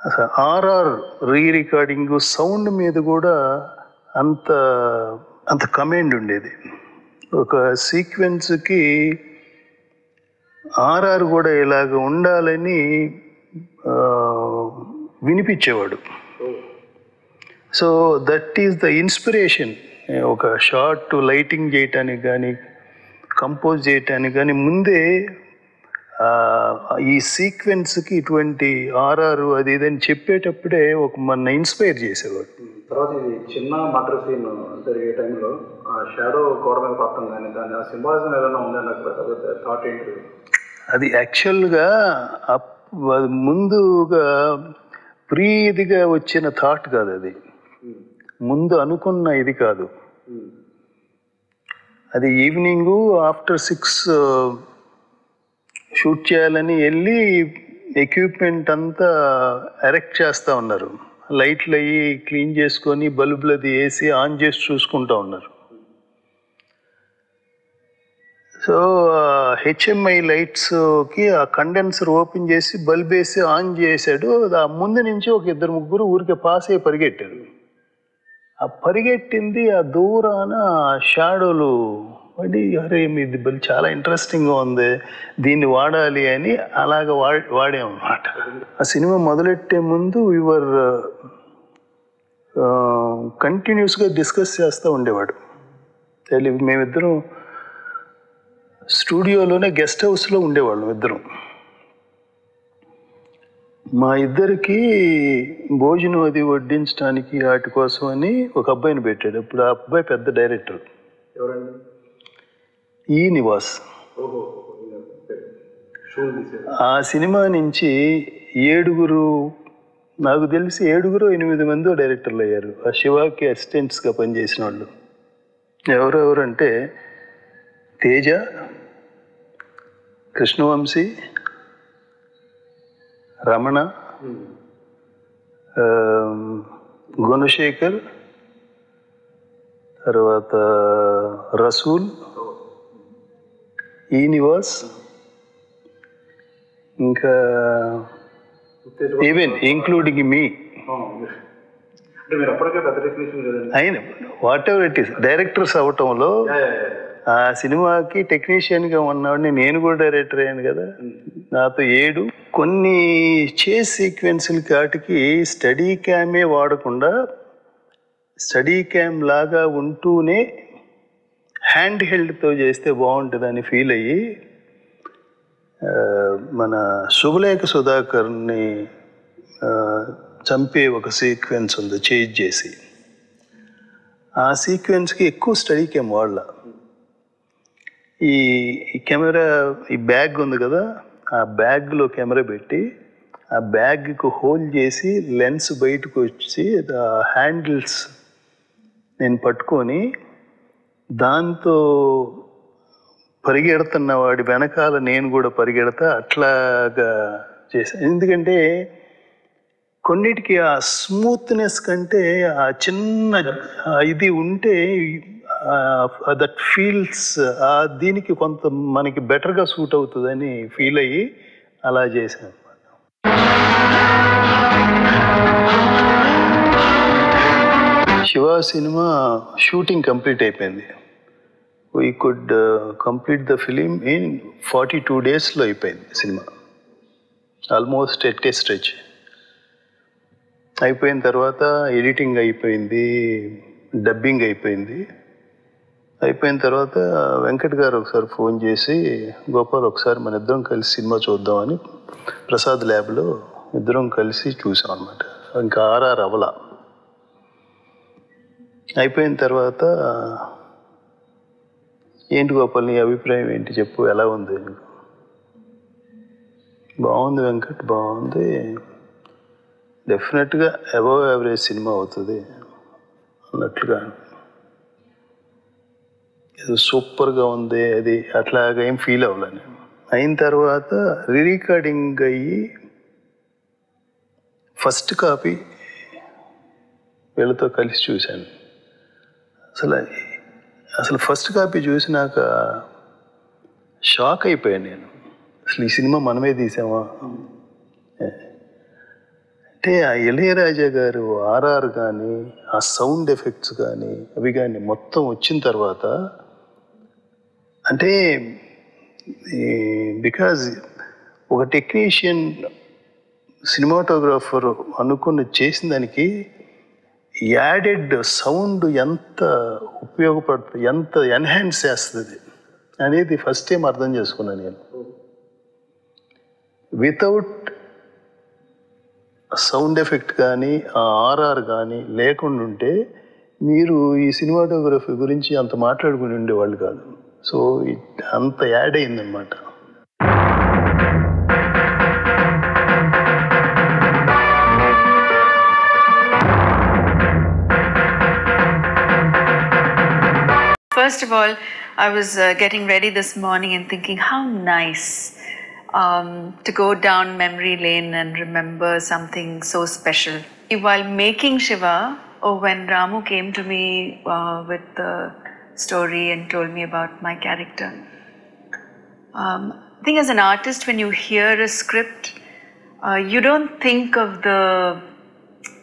అసలు ఆర్ఆర్ రికార్డింగ్ సౌండ్ మీద కూడా అంత కమాండ్ ఉండేది. ఒక సీక్వెన్స్కి ఆర్ఆర్ కూడా ఇలాగ ఉండాలని వినిపించేవాడు. So that is the inspiration. ఒక షార్ట్ లైటింగ్ చేయటానికి కానీ కంపోజ్ చేయటానికి కానీ ముందే ఈ సీక్వెన్స్కి ఇటువంటి ఆర్ఆర్ అది ఇదని చెప్పేటప్పుడే మన ఇన్స్పైర్ చేసేవాడు. తర్వాత ఇది చిన్న మటర్ సీన్ జరిగే టైంలో ఆ షాడో గోడ మీద పడటం కానీ దాని ఆ సింబాలిజం ఏదైనా ఉందని నాకు థాట్ ఏంటి? అది యాక్చువల్గా ముందుగా ప్రీదిగా వచ్చిన థాట్ కాదు, అది ముందు అనుకున్న ఇది కాదు. అది ఈవినింగు ఆఫ్టర్ 6 షూట్ చేయాలని వెళ్ళి ఎక్విప్మెంట్ అంతా ఎరెక్ట్ చేస్తూ ఉన్నారు. లైట్లు అయ్యి క్లీన్ చేసుకొని బల్బులు అది వేసి ఆన్ చేసి చూసుకుంటూ ఉన్నారు. సో హెచ్ఎంఐ లైట్స్కి ఆ కండెన్సర్ ఓపెన్ చేసి బల్బ్ వేసి ఆన్ చేశాడు. ఆ ముందు నుంచి ఒక 2-3 ఊరికే పాస్ అయ్యి పరిగెట్టారు. ఆ పరిగెట్టింది ఆ దూరాన షాడోలు పడి, అరే ఇది చాలా ఇంట్రెస్టింగ్గా ఉంది, దీన్ని వాడాలి అని అలాగ వాడామన్నమాట. ఆ సినిమా మొదలెట్టే ముందు యువర్ కంటిన్యూస్గా డిస్కస్ చేస్తూ ఉండేవాడు. మేమిద్దరం స్టూడియోలోనే గెస్ట్ హౌస్లో ఉండేవాళ్ళం ఇద్దరం. మా ఇద్దరికి భోజనం అది వడ్డించడానికి వాటి కోసం అని ఒక అబ్బాయిని పెట్టాడు. ఇప్పుడు ఆ అబ్బాయి పెద్ద డైరెక్టర్. ఎవరండి? ఈ నివాస్. ఆ సినిమా నుంచి 7 నాకు తెలిసి 7-8 మంది డైరెక్టర్లు అయ్యారు. ఆ శివాకి అసిస్టెంట్స్గా పనిచేసిన వాళ్ళు ఎవరెవరంటే తేజ, కృష్ణవంశీ, రమణ, గుణశేఖర్, తర్వాత రసూల్, ఈ నివాస్, ఇంకా ఈవెన్ ఇంక్లూడింగ్ మీ. అంటే మీరు అప్పటికే పెద్ద టెక్నీషియన్ కదండి. అయిన whatever it is, directors అవటంలో ఆ సినిమాకి టెక్నీషియన్గా ఉన్నవాడిని నేను కూడా డైరెక్టర్ అయ్యాను కదా. నాతో 7 కొన్ని చేస్ సీక్వెన్స్ల కాటికి స్టడీ క్యామే వాడకుండా స్టడీ క్యామ్ లాగా ఉంటూనే హ్యాండ్ హెల్డ్తో చేస్తే బాగుంటుందని ఫీల్ అయ్యి మన శుభలేఖ సుధాకర్ని చంపే ఒక సీక్వెన్స్ ఉంది చేంజ్ చేసి. ఆ సీక్వెన్స్కి ఎక్కువ స్టడీ క్యామ్ వాడాల. ఈ కెమెరా ఈ బ్యాగ్ ఉంది కదా, ఆ బ్యాగ్లో కెమెరా పెట్టి ఆ బ్యాగ్కు హోల్ చేసి లెన్స్ బయటకు వచ్చి ఆ హ్యాండిల్స్ నేను పట్టుకొని దాంతో పరిగెడుతున్న వాడి వెనకాల నేను కూడా పరిగెడతా అట్లాగా చేశాను. ఎందుకంటే కొన్నిటికి ఆ స్మూత్నెస్ కంటే ఆ చిన్న ఇది ఉంటే దట్ ఫీల్స్ దీనికి కొంత మనకి బెటర్గా సూట్ అవుతుందని ఫీల్ అయ్యి అలా చేశాను. శివ సినిమా షూటింగ్ కంప్లీట్ అయిపోయింది. We could complete the film in 42 డేస్లో అయిపోయింది cinema, almost at a stretch. అయిపోయిన తర్వాత ఎడిటింగ్ అయిపోయింది, డబ్బింగ్ అయిపోయింది. అయిపోయిన తర్వాత వెంకట్ గారు ఒకసారి ఫోన్ చేసి, గోపాల్ ఒకసారి మన ఇద్దరం కలిసి సినిమా చూద్దామని ప్రసాద్ ల్యాబ్లో ఇద్దరం కలిసి చూసాం అనమాట. ఇంకా ఆర్ఆర్ అవలా. అయిపోయిన తర్వాత ఏంటి గోపాల్ నీ అభిప్రాయం ఏంటి చెప్పు, ఎలా ఉంది? బాగుంది వెంకట్, బాగుంది, డెఫినెట్గా అబవ్ యావరేజ్ సినిమా అవుతుంది అన్నట్లుగా. ఏదో సూపర్గా ఉంది అది అట్లాగా ఏం ఫీల్ అవ్వలేను. అయిన తర్వాత రీరికార్డింగ్ అయ్యి ఫస్ట్ కాపీ వీళ్ళతో కలిసి చూశాను. అసలు ఫస్ట్ కాపీ చూసినాక షాక్ అయిపోయాను నేను. అసలు ఈ సినిమా మనమే తీసామా అంటే ఆ ఇళయరాజా గారు ఆర్ఆర్ కానీ ఆ సౌండ్ ఎఫెక్ట్స్ కానీ అవి కానీ మొత్తం వచ్చిన తర్వాత అంటే బికాజ్ ఒక టెక్నీషియన్ సినిమాటోగ్రాఫర్ అనుకుని చేసిన దానికి యాడెడ్ సౌండ్ ఎంత ఉపయోగపడుతుంది, ఎంత ఎన్హాన్స్ చేస్తుంది అనేది ఫస్ట్ టైం అర్థం చేసుకున్నాను నేను. వితౌట్ సౌండ్ ఎఫెక్ట్ కానీ ఆ ఆర్ఆర్ కానీ లేకుండా ఉంటే మీరు ఈ సినిమాటోగ్రఫీ గురించి అంత మాట్లాడుకుని ఉండేవాళ్ళు కాదు. సో అంత యాడ్ అయిందనమాట. First of all, I was getting ready this morning and thinking how nice to go down memory lane and remember something so special. While making Shiva, or when Ramu came to me with the story and told me about my character, I think as an artist, when you hear a script, you don't think of the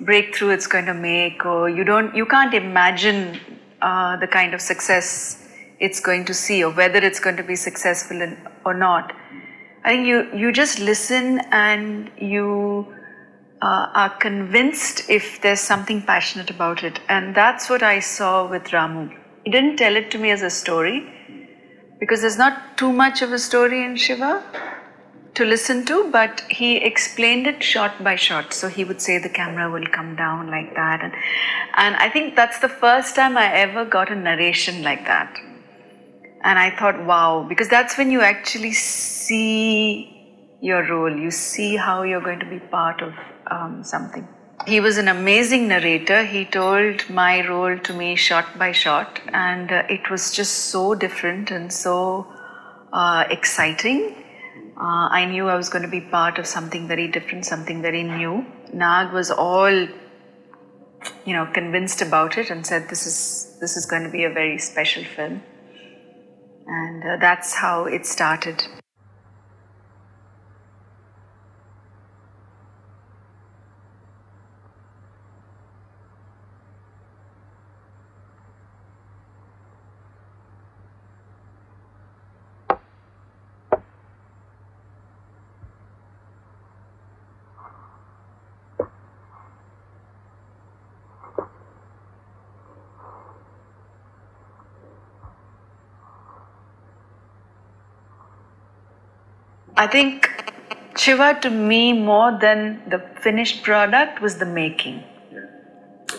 breakthrough it's going to make, or you can't imagine the kind of success it's going to see, or whether it's going to be successful or not. I think you just listen and you are convinced if there's something passionate about it. And that's what I saw with Ramu. He didn't tell it to me as a story, because there's not too much of a story in Shiva to listen to, but he explained it shot by shot. So he would say the camera will come down like that. And I think that's the first time I ever got a narration like that. And I thought, wow, because that's when you actually see your role. You see how you're going to be part of something. He was an amazing narrator. He told my role to me shot by shot. And it was just so different and so exciting. I knew I was going to be part of something very different, something very new. Nag was all, convinced about it and said, this is going to be a very special film. And that's how it started. I think Shiva, to me, more than the finished product, was the making.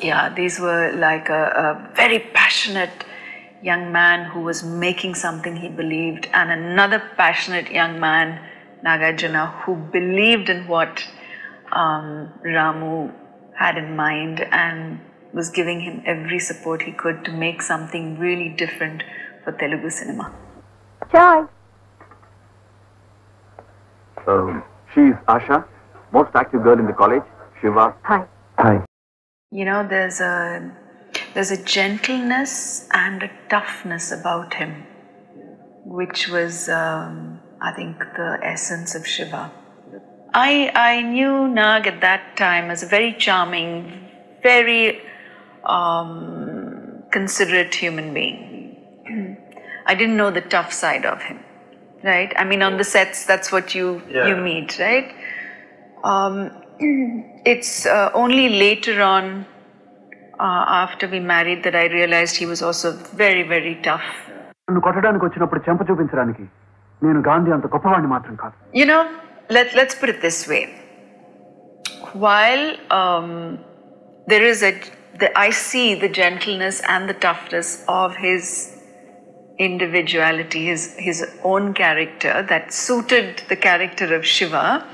Yeah, these were like a very passionate young man who was making something he believed, and another passionate young man, Nagarjuna, who believed in what Ramu had in mind and was giving him every support he could to make something really different for Telugu cinema. Chai. She's Asha, most active girl in the college. Shiva. Hi. Hi. There's a gentleness and a toughness about him, which was, I think, the essence of Shiva. I knew Nag at that time as a very charming, very considerate human being. I didn't know the tough side of him. Right? I mean, on the sets, that's what you meet, right? It's only later on, after we married, that I realized he was also very, very tough. నన్ను కొట్టడానికి వచ్చినప్పుడు చెంప చూపించడానికి నేను గాంధీ అంత గొప్పవాడిని మాత్రం కాదు. Let's put it this way. While there is I see the gentleness and the toughness of his individuality, his own character that suited the character of Shiva.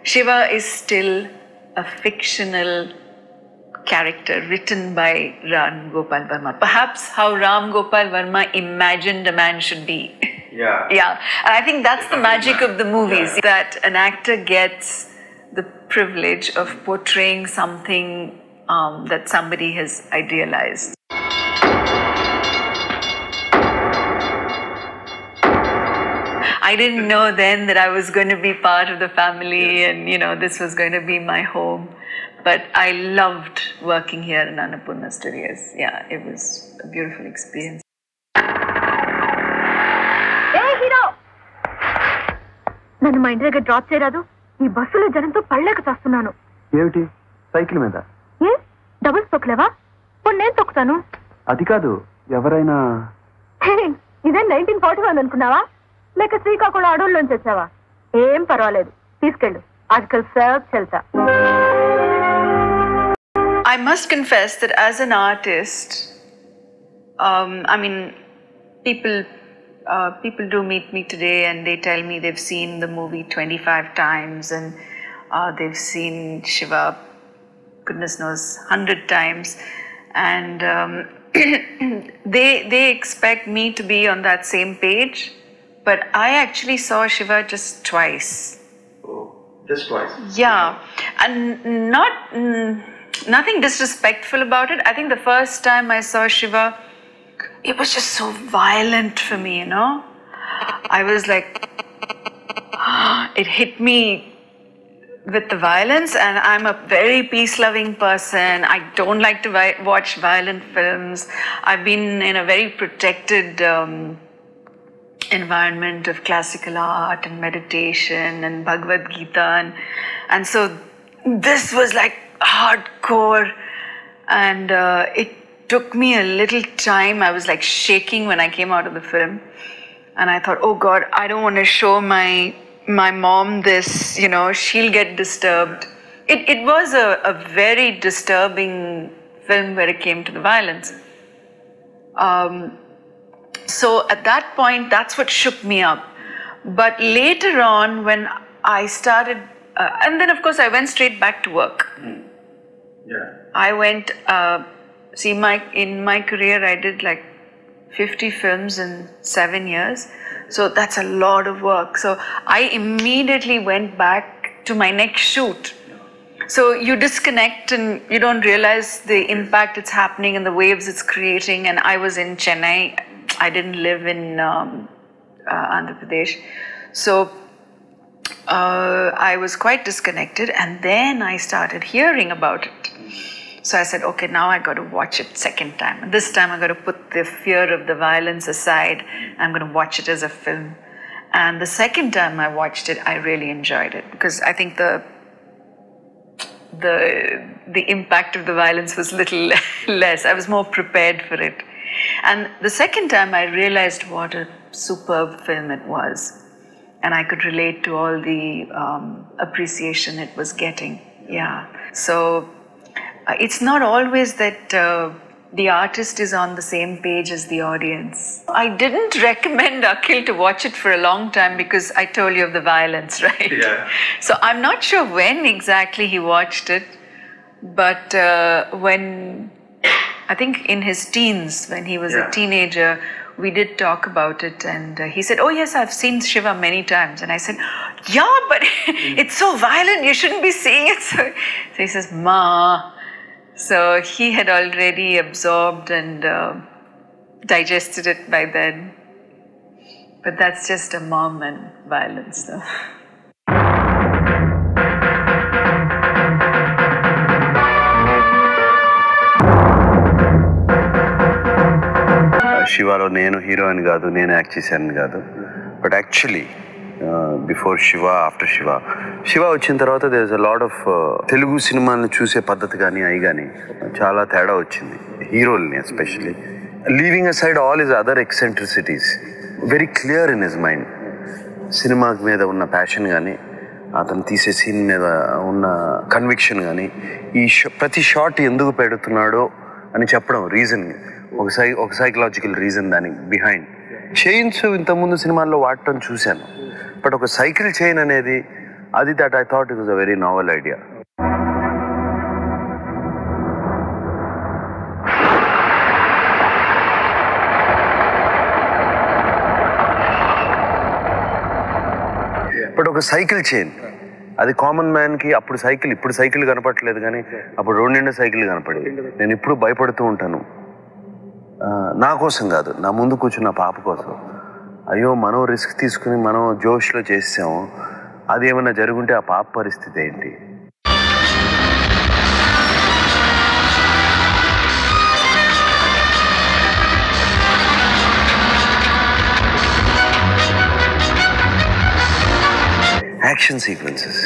Shiva is still a fictional character written by Ram Gopal Varma. Perhaps how Ram Gopal Varma imagined a man should be. Yeah. And I think that's the magic of the movies, that an actor gets the privilege of portraying something that somebody has idealized. I didn't know then that I was going to be part of the family and, you know, this was going to be my home. But I loved working here in Annapurna Studios. Yeah, it was a beautiful experience. నన్ను మా ఇంటి దగ్గర డ్రాప్ చేయరాదు? ఈ బస్సులో జనంతో పళ్ళక చేస్తున్నాను. ఏమిటి సైకిల్ మీద? ఏ డబుల్స్ తొక్కలేవా? నేను తొక్కుతాను. అది కాదు, ఎవరైనా ఇదే 1941 అనుకున్నావా? లేక శ్రీకాకుళం అడవుల్లోంచి వచ్చావా? ఏం పర్వాలేదు, తీసుకెళ్ళు. ఆజ్కల్ serve చల్తా. I must confess that as an artist, I mean, people do meet me today and they tell me they've seen the movie 25 times and they've seen Shiva, goodness knows, 100 times, and they expect me to be on that same page, but I actually saw Shiva just twice. Oh, just twice? Yeah, and nothing disrespectful about it. I think the first time I saw Shiva, it was just so violent for me, you know. I was like, it hit me with the violence, and I'm a very peace-loving person. I don't like to watch violent films. I've been in a very protected environment of classical art and meditation and Bhagavad Gita, and so this was like hardcore, and it took me a little time. I was like shaking when I came out of the film, and I thought, oh God, I don't want to show my mom this, you know, she'll get disturbed. It was a very disturbing film where it came to the violence. So at that point, that's what shook me up. But later on, when I started, and then of course I went straight back to work. I went, in my career I did like 50 films in 7 years. So that's a lot of work. So I immediately went back to my next shoot. So you disconnect and you don't realize the impact it's happening and the waves it's creating. And I was in Chennai. I didn't live in Andhra Pradesh. So I was quite disconnected, and then I started hearing about it. So I said, okay, now I got to watch it second time. And this time I got to put the fear of the violence aside. I'm going to watch it as a film. And the second time I watched it, I really enjoyed it, because I think the impact of the violence was little less. I was more prepared for it. And the second time I realized what a superb film it was. And I could relate to all the appreciation it was getting. Yeah. So it's not always that the artist is on the same page as the audience. I didn't recommend Akhil to watch it for a long time because I told you of the violence, right? Yeah. So I'm not sure when exactly he watched it, but when, I think in his teens, when he was a teenager, we did talk about it, and he said, oh yes, I've seen Shiva many times. And I said, yeah, but it's so violent, you shouldn't be seeing it. So he says, Ma. So he had already absorbed and digested it by then. But that's just a mom and violence stuff. శివాలో నేను హీరో అని కాదు, నేను యాక్ట్ చేశాను కాదు. But actually before Shiva, after Shiva వచ్చిన తర్వాత there is a lot of Telugu సినిమాలను చూసే పద్ధతి కానీ అవి కానీ చాలా తేడా వచ్చింది. హీరోల్ని especially leaving aside all his other eccentricities, very clear in his mind. సినిమా మీద ఉన్న ప్యాషన్ కానీ అతను తీసే సీన్ మీద ఉన్న కన్విక్షన్ కానీ ఈ ప్రతి షాట్ ఎందుకు పెడుతున్నాడో అని చెప్పడం రీజన్, ఒక సైకలాజికల్ రీజన్ దాని బిహైండ్. చైన్స్ ఇంతకుముందు సినిమాల్లో వాడటం చూశాను, బట్ ఒక సైకిల్ చైన్ అనేది అది that I thought it was a very novel idea. But ఒక సైకిల్ చైన్ అది కామన్ మ్యాన్కి అప్పుడు సైకిల్, ఇప్పుడు సైకిల్ కనపడలేదు కానీ అప్పుడు రోడ్డు సైకిల్ కనపడేది. నేను ఇప్పుడు భయపడుతూ ఉంటాను, నా కోసం కాదు, నా ముందు కూర్చున్న పాప కోసం. అయ్యో మనం రిస్క్ తీసుకుని మనం జోష్లో చేసాము, అది ఏమన్నా జరుగుంటే ఆ పాప పరిస్థితి ఏంటి? యాక్షన్ సీక్వెన్సెస్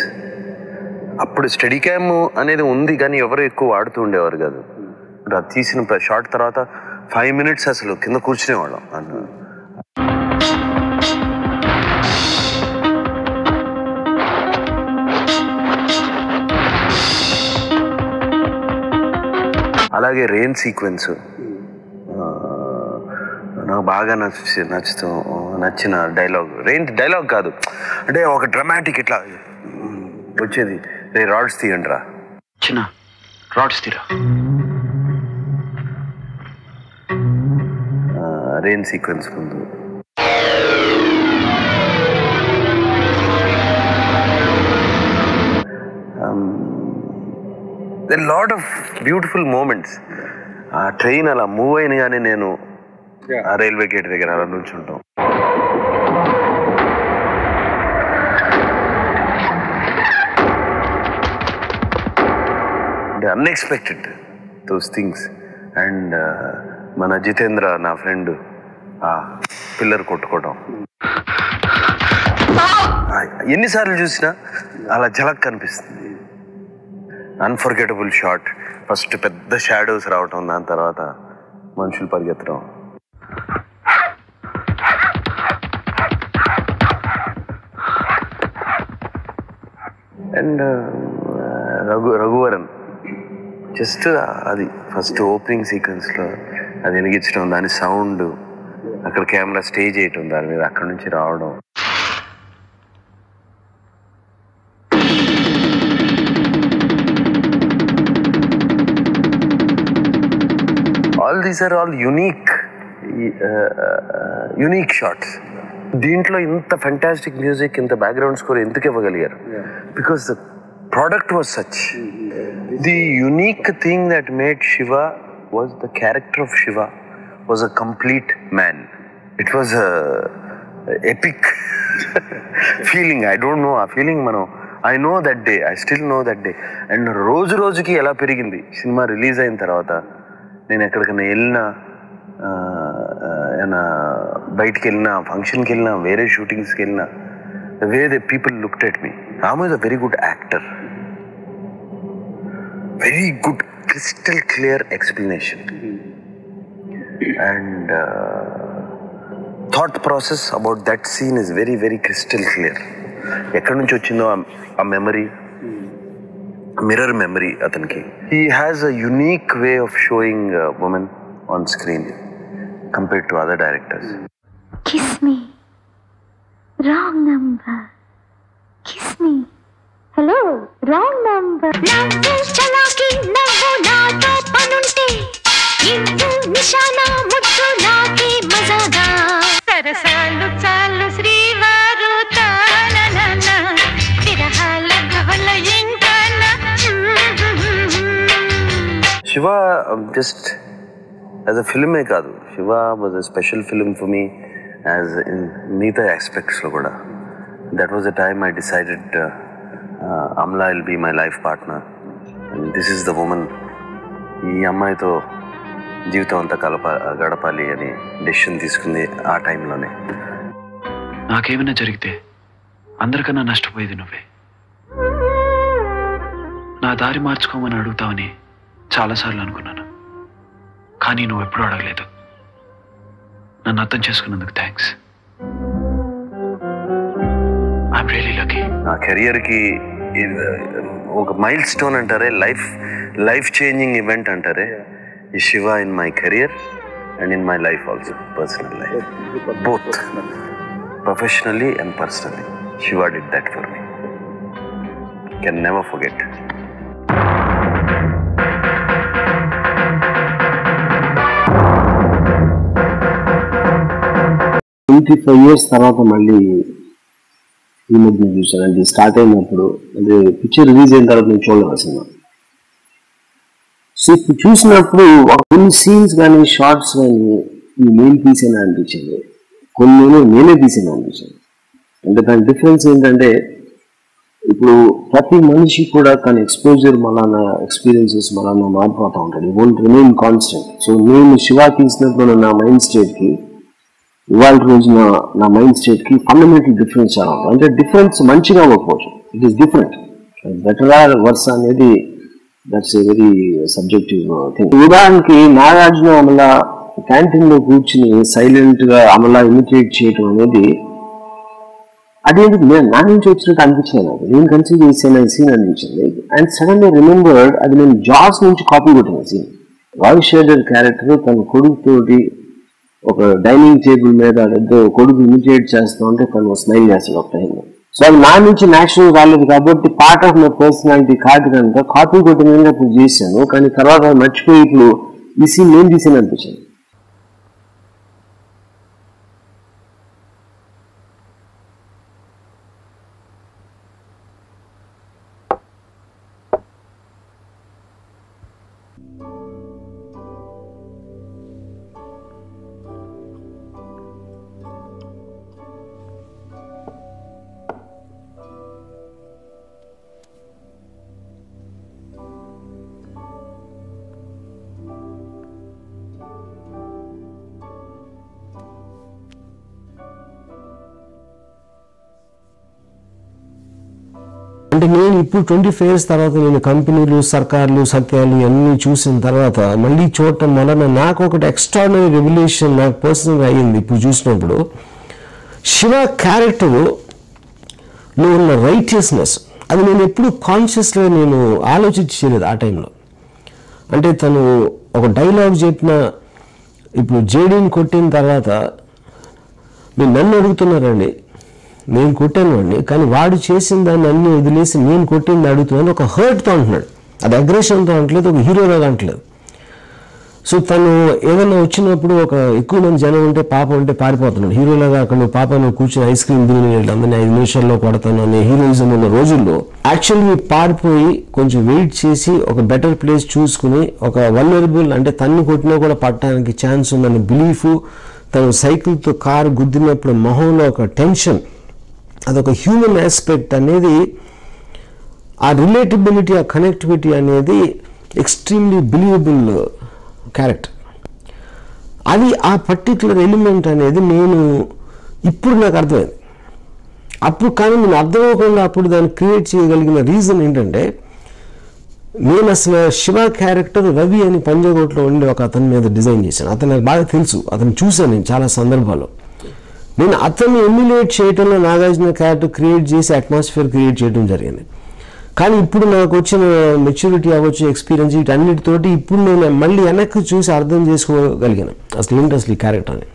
అప్పుడు స్టడీ క్యామ్ అనేది ఉంది కానీ ఎవరు ఎక్కువ వాడుతూ ఉండేవారు కాదు. అది తీసిన షార్ట్ తర్వాత 5 minutes అసలు కింద కూర్చునేవాళ్ళం. అలాగే రెయిన్ సీక్వెన్స్ నాకు బాగా నచ్చిన డైలాగ్. రెయిన్ డైలాగ్ కాదు, అంటే ఒక డ్రమాటిక్ ఇట్లా వచ్చేది, రే రాడ్స్ తీయండి రా చిన్న, రాడ్స్ తీరా. రెయిన్ సీక్వెన్స్ ముందు the lot of beautiful moments. ఆ ట్రైన్ అలా మూవ్ అయిన కానీ నేను ఆ రైల్వే గేట్ దగ్గర అలా నుంచుంటాం. అంటే అన్ఎక్స్పెక్టెడ్ దోస్ థింగ్స్. అండ్ మన జితేంద్ర నా ఫ్రెండ్ ఆ పిల్లర్ కొట్టుకోవడం ఎన్నిసార్లు చూసినా అలా ఝలక్ కనిపిస్తుంది. Unforgettable shot. ఫస్ట్ పెద్ద షాడోస్ రావటం, దాని తర్వాత మనుషులు పరిగెత్తడం. అండ్ రఘువరన్ జస్ట్ అది ఫస్ట్ ఓపెనింగ్ సీక్వెన్స్లో అది వెలిగించడం, దాని సౌండ్, అక్కడ కెమెరా స్టే చేయటం దాని మీద, అక్కడ నుంచి రావడం. All these are all unique shots. దీంట్లో ఇంత ఫెంటాస్టిక్ మ్యూజిక్, ఇంత బ్యాక్గ్రౌండ్ స్కోర్ ఎందుకు ఇవ్వగలిగారు? Because the product was such. The unique thing that made Shiva was the character of Shiva was a complete man. It was a epic feeling. I don't know, a feeling I know that day, I still know that day. And రోజుకి ఎలా పెరిగింది సినిమా రిలీజ్ అయిన తర్వాత. నేను ఎక్కడికైనా వెళ్ళినా, బయటికి వెళ్ళినా, ఫంక్షన్కి వెళ్ళినా, వేరే షూటింగ్స్కి వెళ్ళినా, the way the people looked at me. Ramu is a very good actor. Very good, crystal clear explanation. And thought process about that scene is very, very crystal clear. ఎక్కడి నుంచి వచ్చిందో ఆ మెమరీ, మిర్రర్ మెమరీ అతనికి. He has a unique way of showing women on screen compared to other directors. Kiss me. Wrong number. Kiss me. Hello. Wrong number. నవ్వు చలాకి నవ్వు నాతో పనుంటే ఇందు నిశానా ముద్దు నాకే మజాగా సరసాలు చాలు శ్రీవారు తానన విరహాల గహల ఇంకన. శివ just as a filమే కాదు, Shiva was a special film for me as in మిగతా ఆస్పెక్ట్స్లో కూడా. That was the time I decided Amla will be my life partner and this is the woman. ఈ అమ్మాయితో జీవితం అంతా గడపాలి అని డెసిషన్ తీసుకుంది ఆ టైంలోనే. నాకేమైనా జరిగితే అందరికన్నా నష్టపోయేది నువ్వే. నా దారి మార్చుకోమని అడుగుతావని చాలాసార్లు అనుకున్నాను, కానీ నువ్వు ఎప్పుడూ అడగలేదు. నన్ను అర్థం చేసుకున్నందుకు thanks. I'm I'm really lucky. నా కెరియర్కి ఒక మైల్ స్టోన్ అంటారే, లైఫ్ చేంజింగ్ ఈవెంట్ అంటారే, ఈ Shiva in my career and in my life also, personal life, both professionally and personally. Shiva did that for me. Can never forget. 25 years తర్వాత మళ్ళీ ఈ మధ్య చూసాను. అంటే స్టార్ట్ అయినప్పుడు, అంటే పిక్చర్ రిలీజ్ అయిన తర్వాత నేను చూడలేదు సినిమా. సో ఇప్పుడు చూసినప్పుడు కొన్ని సీన్స్ కానీ షార్ట్స్ కానీ ఈ మెయిన్ తీసేనా అనిపించింది, కొన్ని నేనే తీసేనా అనిపించింది. అంటే దాని డిఫరెన్స్ ఏంటంటే ఇప్పుడు ప్రతి మనిషి కూడా తన ఎక్స్పోజర్ మళ్ళా ఎక్స్పీరియన్సెస్ మళ్ళా మారిపోతూ ఉంటాడు. ఈ వోంట్ రిమైన్ కాన్స్టెంట్. సో నేను శివ తీసినప్పుడు నా మైండ్ స్టేట్కి ఇవాళ రోజున నా మైండ్ స్టేట్కి ఫండమెంటల్ డిఫరెన్స్ చాలా ఉంది. అంటే డిఫరెన్స్ మంచిగా అవ్వకపోవచ్చు, it is different. Better or worse అనేది that's a very subjective thing. ఉదాహరణకి నాగార్జున అమలా క్యాంటీన్లో కూర్చుని సైలెంట్గా అమలా ఇమిటేట్ చేయటం అనేది అదేంటి నా నుంచి వచ్చినట్టు అనిపించింది నాకు. నేను కన్సిడర్ చేసిన సీన్ అనిపించింది. అండ్ సడన్లీ రిమెంబర్డ్ అది నేను జాస్ నుంచి కాపీ కొట్టిన సీన్. రాయ్ షేడర్ క్యారెక్టర్ తన కొడుకుతోటి ఒక డైనింగ్ టేబుల్ మీద కొడుకు ఇమిటేట్ చేస్తూ ఉంటే తను స్మైల్ చేస్తాడు ఒక టైంలో. సో అది నా నుంచి న్యాచురల్ రాలేదు కాబట్టి పార్ట్ ఆఫ్ మై పర్సనాలిటీ కాదు కనుక కాపీ కొట్టిన విధంగా ఇప్పుడు చేశాను. కానీ తర్వాత మర్చిపోయి ఇప్పుడు ఈ సీన్ నేను తీసాను అనిపించింది. అంటే నేను ఇప్పుడు 25 years తర్వాత నేను కంపెనీలు, సర్కార్లు, సత్యాలు అన్నీ చూసిన తర్వాత మళ్ళీ చూడటం వలన నాకు ఒకటి ఎక్స్ట్రాడినరీ రెవల్యూషన్ నాకు పర్సనల్గా అయ్యింది. ఇప్పుడు చూసినప్పుడు శివ క్యారెక్టర్లో ఉన్న రైటియస్నెస్ అది నేను ఎప్పుడు కాన్షియస్గా నేను ఆలోచించలేదు ఆ టైంలో. అంటే తను ఒక డైలాగ్ చెప్పిన, ఇప్పుడు జేడీని కొట్టిన తర్వాత మీరు నన్ను అడుగుతున్నారండి, నేను కొట్టాను వాడిని, కానీ వాడు చేసిన దాన్ని అన్ని వదిలేసి నేను కొట్టింది అడుగుతున్నాను. ఒక హర్ట్తో అంటున్నాడు, అది అగ్రెషన్తో అంటలేదు, ఒక హీరోలాగా అంటలేదు. సో తను ఏదైనా వచ్చినప్పుడు ఒక ఎక్కువ మంది జనం ఉంటే పాప ఉంటే పారిపోతున్నాడు హీరోలాగా. అక్కడ నువ్వు పాప నువ్వు కూర్చొని ఐస్ క్రీమ్ తిని అందరినీ 5 నిమిషాల్లో కొడతాను అనే హీరోయిజం ఉన్న రోజుల్లో యాక్చువల్లీ పారిపోయి కొంచెం వెయిట్ చేసి ఒక బెటర్ ప్లేస్ చూసుకుని ఒక వల్నరబుల్, అంటే తన్ను కొట్టినా కూడా పట్టడానికి ఛాన్స్ ఉందన్న బిలీఫ్, తను సైకిల్తో కారు గుద్దినప్పుడు మొహంలో ఒక టెన్షన్, అదొక హ్యూమన్ ఆస్పెక్ట్ అనేది, ఆ రిలేటబిలిటీ, ఆ కనెక్టివిటీ అనేది ఎక్స్ట్రీమ్లీ బిలీవబుల్ క్యారెక్టర్. అది ఆ పర్టిక్యులర్ ఎలిమెంట్ అనేది నేను ఇప్పుడు నాకు అర్థమైంది. అప్పుడు కానీ నేను అర్థమవకుండా అప్పుడు దాన్ని క్రియేట్ చేయగలిగిన రీజన్ ఏంటంటే, నేను అసలు శివ క్యారెక్టర్ రవి అని పంజాగోట్లో ఉండి ఒక అతని మీద డిజైన్ చేశాను. అతను నాకు బాగా తెలుసు, అతను చూశాను నేను చాలా సందర్భాల్లో. నేను అతన్ని ఎమ్యులేట్ చేయడంలో నాగార్జున క్యారెక్టర్ క్రియేట్ చేసి అట్మాస్ఫియర్ క్రియేట్ చేయడం జరిగింది. కానీ ఇప్పుడు నాకు వచ్చిన మెచ్యూరిటీ అవ్వచ్చు, ఎక్స్పీరియన్స్, వీటన్నిటితోటి ఇప్పుడు నేను మళ్ళీ వెనక్కి చూసి అర్థం చేసుకోగలిగాను అసలు ఏంటి అసలు ఈ క్యారెక్టర్ అని.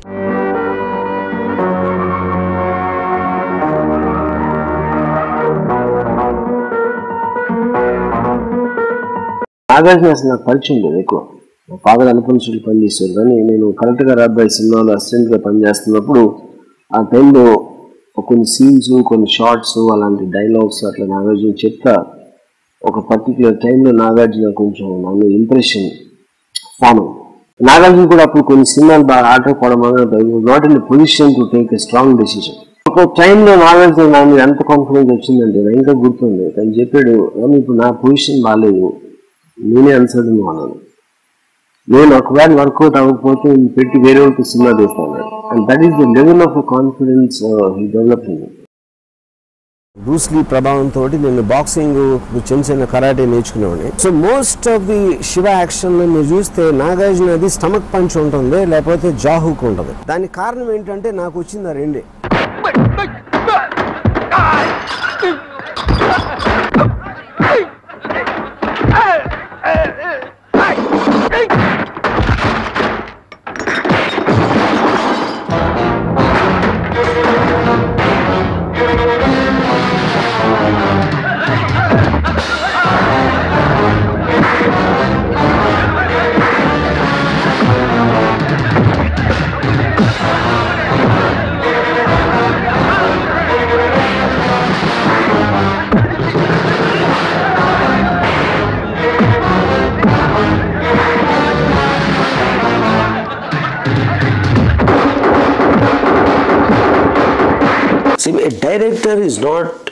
నాగార్జున అసలు నాకు పరిచయం లేదు ఎక్కువ. మా ఫాదర్ అనుపన్సులు పనిచేశారు, కానీ నేను కరెక్ట్గా రాబాయ్ సినిమాలో అసిస్టెంట్గా పనిచేస్తున్నప్పుడు ఆ టైంలో కొన్ని సీన్స్, కొన్ని షార్ట్స్, అలాంటి డైలాగ్స్ అట్లా నాగార్జున చెప్తా ఒక పర్టికులర్ టైంలో నాగార్జున కొంచెం నన్ను ఇంప్రెషన్ ఫామ్ అయింది. నాగార్జున కూడా అప్పుడు కొన్ని సినిమాలు బాగా ఆటపోవడం వల్ల not in position to take a strong decision. ఒక టైంలో నాగార్జున నా మీద ఎంత కాన్ఫిడెన్స్ వచ్చిందంటే నాకు ఇంకా గుర్తుంది. తను చెప్పాడు, ఇప్పుడు నా పొజిషన్ బాగాలేదు, నేనే అన్సర్టన్ అన్నాను, నేను ఒకవేళ వర్కౌట్ అవ్వకపోతే పెట్టి వేరే ఒకటి సినిమా తీస్తాను. And that is the level of confidence he developed in me. Bruce Lee ప్రభావంతో నేను బాక్సింగ్, చిన్న కరాటే నేర్చుకునేవాడిని. So most of the Shiva యాక్షన్లో మీరు చూస్తే నాగార్జున అది స్టమక్ పంచ్ ఉంటుంది, లేకపోతే జా హుక్ ఉంటుంది. దానికి కారణం ఏంటంటే నాకు వచ్చింది ఆ రెండే. A director is not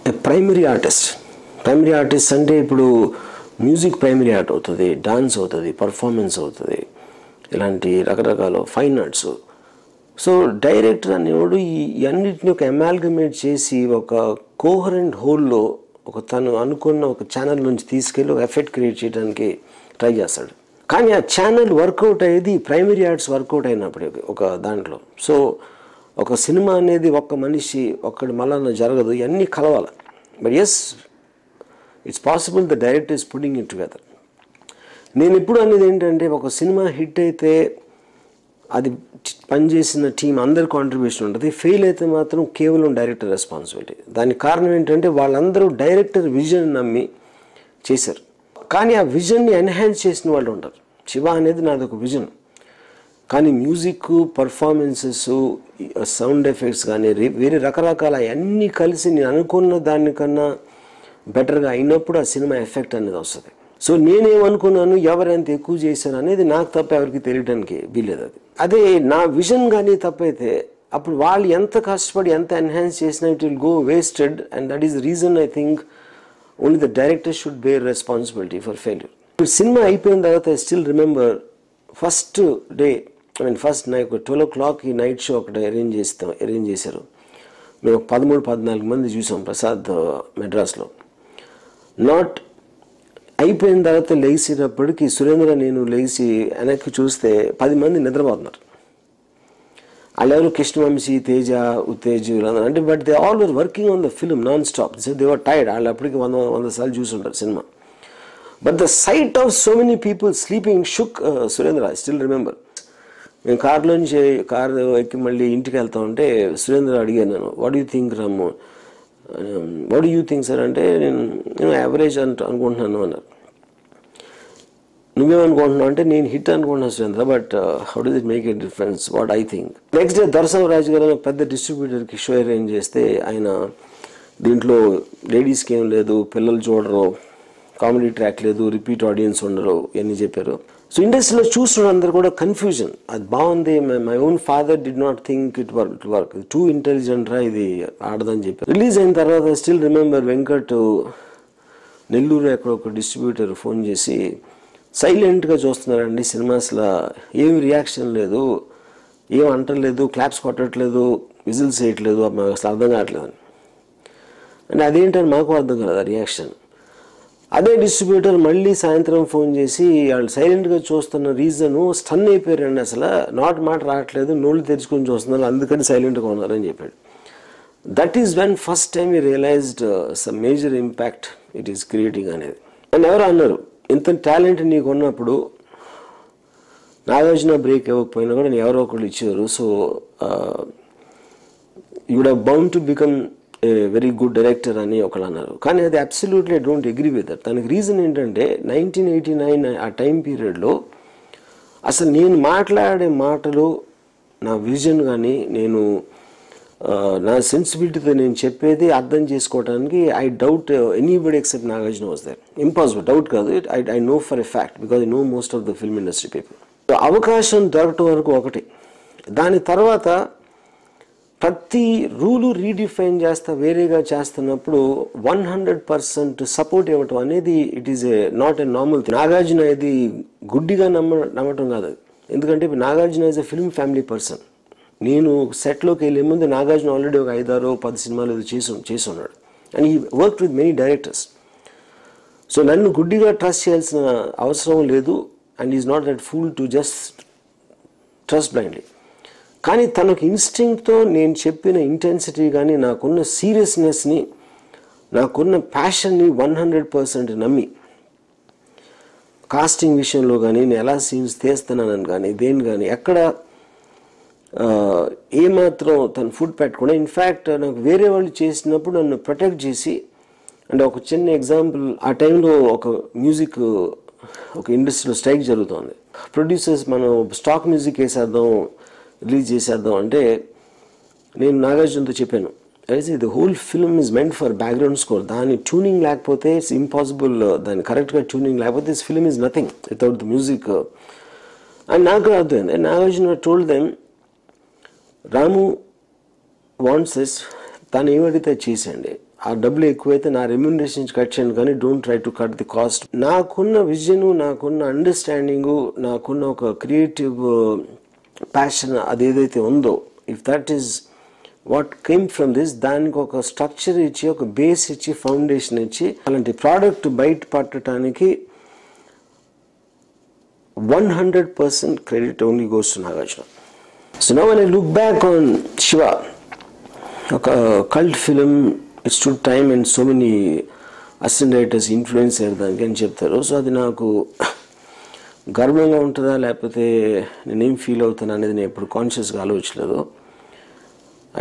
a primary artist. Primary artist అంటే ఇప్పుడు మ్యూజిక్ ప్రైమరీ ఆర్ట్ అవుతుంది, డాన్స్ అవుతుంది, పర్ఫార్మెన్స్ అవుతుంది, ఇలాంటి రకరకాల ఫైన్ ఆర్ట్స్. సో డైరెక్టర్ అనేవాడు ఈ అన్నిటిని ఒక అమాల్గమేట్ చేసి ఒక కోహరెంట్ హోల్లో ఒక తను అనుకున్న ఒక ఛానల్ నుంచి తీసుకెళ్ళి ఒక ఎఫెక్ట్ క్రియేట్ చేయడానికి ట్రై చేస్తాడు. కానీ ఆ ఛానల్ వర్కౌట్ అయ్యేది ప్రైమరీ ఆర్ట్స్ వర్కౌట్ అయినప్పుడు ఒక దాంట్లో. సో ఒక సినిమా అనేది ఒక్క మనిషి ఒక్కడి మళ్ళా జరగదు, ఇవన్నీ కలవాలి. But yes, it's possible the director is putting it together. నేను ఇప్పుడు అనేది ఏంటంటే ఒక సినిమా హిట్ అయితే అది పనిచేసిన టీం అందరి కాంట్రిబ్యూషన్ ఉంటుంది, ఫెయిల్ అయితే మాత్రం కేవలం డైరెక్టర్ రెస్పాన్సిబిలిటీ. దానికి కారణం ఏంటంటే వాళ్ళందరూ డైరెక్టర్ విజన్ నమ్మి చేశారు, కానీ ఆ విజన్ని ఎన్హాన్స్ చేసిన వాళ్ళు ఉంటారు. శివ అనేది నాది ఒక విజన్, కానీ మ్యూజిక్, పర్ఫార్మెన్సెస్, సౌండ్ ఎఫెక్ట్స్ కానీ వేరే రకరకాల అన్నీ కలిసి నేను అనుకున్న దానికన్నా బెటర్గా అయినప్పుడు ఆ సినిమా ఎఫెక్ట్ అనేది వస్తుంది. సో నేనేమనుకున్నాను, ఎవరెంత ఎక్కువ చేశాను అనేది నాకు తప్ప ఎవరికి తెలియడానికి వీలేదు. అదే నా విజన్ కానీ తప్పైతే అప్పుడు వాళ్ళు ఎంత కష్టపడి ఎంత ఎన్హాన్స్ చేసినా it will go wasted. And that is the reason I think only the director should bear responsibility for failure. సినిమా అయిపోయిన తర్వాత I still remember first day, first night 12 o'clock ఈ నైట్ షో ఒకటి అరేంజ్ చేశారు. మేము 13-14 మంది చూసాం ప్రసాద్ మెడ్రాస్లో. నాట్ అయిపోయిన తర్వాత లేచేటప్పటికి సురేంద్ర నేను లేచి వెనక్కి చూస్తే 10 మంది నిద్రపోతున్నారు. వాళ్ళెవరు కృష్ణవంశీ, తేజ, ఉత్తేజ్ వీళ్ళందరూ అంటే, but they all were working on the film non stop. They were tired. వాళ్ళు అప్పటికి 100 సార్లు చూసుంటారు సినిమా. But the sight of so many people sleeping shook Surendra. I still remember. మేము కారులోంచి కారు ఎక్కి మళ్ళీ ఇంటికి వెళ్తా ఉంటే సురేంద్ర అడిగాను నేను, what you think Ramu, what you think sir అంటే, నేను యావరేజ్ అనుకుంటున్నాను అన్నారు. నువ్వేమనుకుంటున్నావు అంటే, నేను హిట్ అనుకుంటున్నాను Surendra, but how does it make a difference, what I think. Next day Darshanaraju గారు పెద్ద డిస్ట్రిబ్యూటర్కి షో అరేంజ్ చేస్తే ఆయన దీంట్లో లేడీస్కి ఏం లేదు, పిల్లలు చూడరు, కామెడీ ట్రాక్ లేదు, రిపీట్ ఆడియన్స్ ఉండరు, ఇవన్నీ చెప్పారు. సో ఇండస్ట్రీలో చూస్తున్న అందరు కూడా కన్ఫ్యూజన్. అది బాగుంది, my own father did not think it work, too intelligent రా, ఇది ఆడదని చెప్పారు. రిలీజ్ అయిన తర్వాత స్టిల్ రిమెంబర్ వెంకట్ నెల్లూరు ఎక్కడ ఒక డిస్ట్రిబ్యూటర్ ఫోన్ చేసి, సైలెంట్గా చూస్తున్నారండి సినిమా, అసలు ఏమి రియాక్షన్ లేదు, ఏం అంటలేదు, క్లాప్స్ కొట్టట్లేదు, విజిల్స్ వేయట్లేదు, అసలు అర్థం కావట్లేదు అని. అంటే అదేంటని మాకు అర్థం కాలేదు ఆ రియాక్షన్. అదే డిస్ట్రిబ్యూటర్ మళ్ళీ సాయంత్రం ఫోన్ చేసి, వాళ్ళు సైలెంట్గా చూస్తున్న రీజను స్టన్ అయిపోయారండి, అసలు మాట రావట్లేదు, నోళ్ళు తెరుచుకొని చూస్తున్నారు, అందుకని సైలెంట్గా ఉన్నారని చెప్పాడు. That is when first time we realized some major impact it is creating అనేది. అండ్ ఎవరు అన్నారు, ఇంత టాలెంట్ నీకు ఉన్నప్పుడు నాగార్జున బ్రేక్ ఇవ్వకపోయినా కూడా నేను ఎవరో ఒకళ్ళు ఇచ్చారు. So you would have bound to become a very good director అని ఒకళ్ళు అన్నారు. కానీ అది absolutely I don't agree with that. దానికి రీజన్ ఏంటంటే 1989 ఆ టైం పీరియడ్లో అసలు నేను మాట్లాడే మాటలు, నా విజన్ కానీ, నేను నా సెన్సిబిలిటీతో నేను చెప్పేది అర్థం చేసుకోవడానికి I doubt anybody except Nagarjuna was there. Impossible, doubt కాదు, I know for a fact because I know most of the film industry people. అవకాశం దొరకటం వరకు ఒకటి, దాని తర్వాత ప్రతి రూలు రీడిఫైన్ చేస్తా వేరేగా చేస్తున్నప్పుడు 100% సపోర్ట్ ఇవ్వటం అనేది it is a not a normal thing. Nagarjuna ఇది గుడ్డిగా నమ్మటం కాదు, ఎందుకంటే Nagarjuna is a film family person. నేను సెట్లోకి వెళ్ళే ముందు నాగార్జున ఆల్రెడీ ఒక 5-6-10 సినిమాలు చేసి ఉన్నాడు, అండ్ ఈ work with many directors. So నన్ను గుడ్డిగా ట్రస్ట్ చేయాల్సిన అవసరం లేదు, and is not that pool to just trust blindly. కానీ తనకు ఇన్స్టింక్ట్తో నేను చెప్పిన ఇంటెన్సిటీ కానీ, నాకున్న సీరియస్నెస్ని, నాకున్న ప్యాషన్ని 100% నమ్మి కాస్టింగ్ విషయంలో కానీ, నేను ఎలా సీన్స్ తీస్తున్నానని కానీ, దేని కానీ ఎక్కడ ఏమాత్రం తను ఫుడ్ పెట్టకుండా, ఇన్ఫ్యాక్ట్ నాకు వేరే వాళ్ళు చేసినప్పుడు నన్ను ప్రొటెక్ట్ చేసి. అంటే ఒక చిన్న ఎగ్జాంపుల్, ఆ టైంలో ఒక మ్యూజిక్ ఒక ఇండస్ట్రీలో స్ట్రైక్ జరుగుతుంది. ప్రొడ్యూసర్స్ మనం స్టాక్ మ్యూజిక్ వేసేద్దాం, రిలీజ్ చేసేద్దాం అంటే నేను నాగార్జునతో చెప్పాను, అయితే the whole film is meant for background score, దాని ట్యూనింగ్ లేకపోతే ఇట్స్ ఇంపాసిబుల్, దాని కరెక్ట్గా ట్యూనింగ్ లేకపోతే this film is nothing without the music అని నాకు అర్థమైంది. Nagarjuna told them, Ramu wants this, తను ఏమడితే చేసేయండి, ఆ డబ్బులు ఎక్కువైతే నా రెమ్యూనరేషన్ నుంచి కట్ చేయండి, కానీ don't try to cut the cost. నాకున్న విజను, నాకున్న అండర్స్టాండింగు, నాకున్న ఒక క్రియేటివ్ ప్యాషన్ అదేదైతే ఉందో, if that is what came from this, దానికి ఒక స్ట్రక్చర్ ఇచ్చి, ఒక బేస్ ఇచ్చి, ఫౌండేషన్ ఇచ్చి, అలాంటి ప్రోడక్ట్ బయట పట్టడానికి 100% credit only goes to Nagarjuna. So now when I look back on Shiva, a cult film, it stood time and so many assistant directors influenced దానికి అని చెప్తారు. సో అది నాకు గర్వంగా ఉంటుందా లేకపోతే నేనేం ఫీల్ అవుతాను అనేది నేను ఎప్పుడు కాన్షియస్గా ఆలోచించలేదు.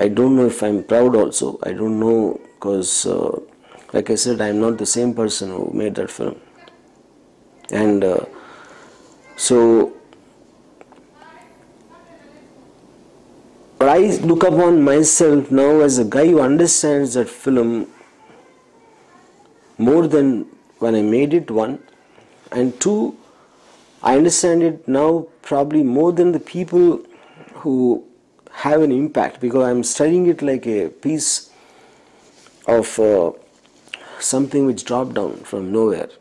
I don't know if I'm proud also. I don't know because like I said, I'm not the same person who made that film. And so I look upon myself now as a guy who understands that film more than when I made it, one, and two, I understand it now probably more than the people who have an impact, because I'm studying it like a piece of something which dropped down from nowhere.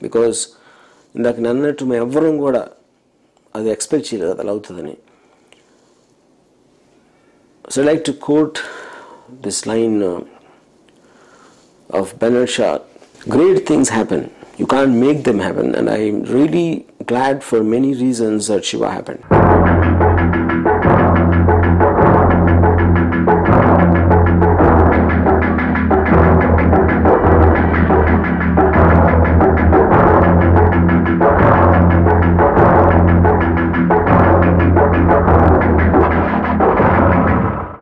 Because ఇందాక నన్నట్టు మేము ఎవ్వరం కూడా అది ఎక్స్పెక్ట్ చేయలేదు అది అలా అవుతుందని. So I like to quote this line of Bernard Shaw, great things happen, you can't make them happen, and I'm really glad for many reasons that Shiva happened.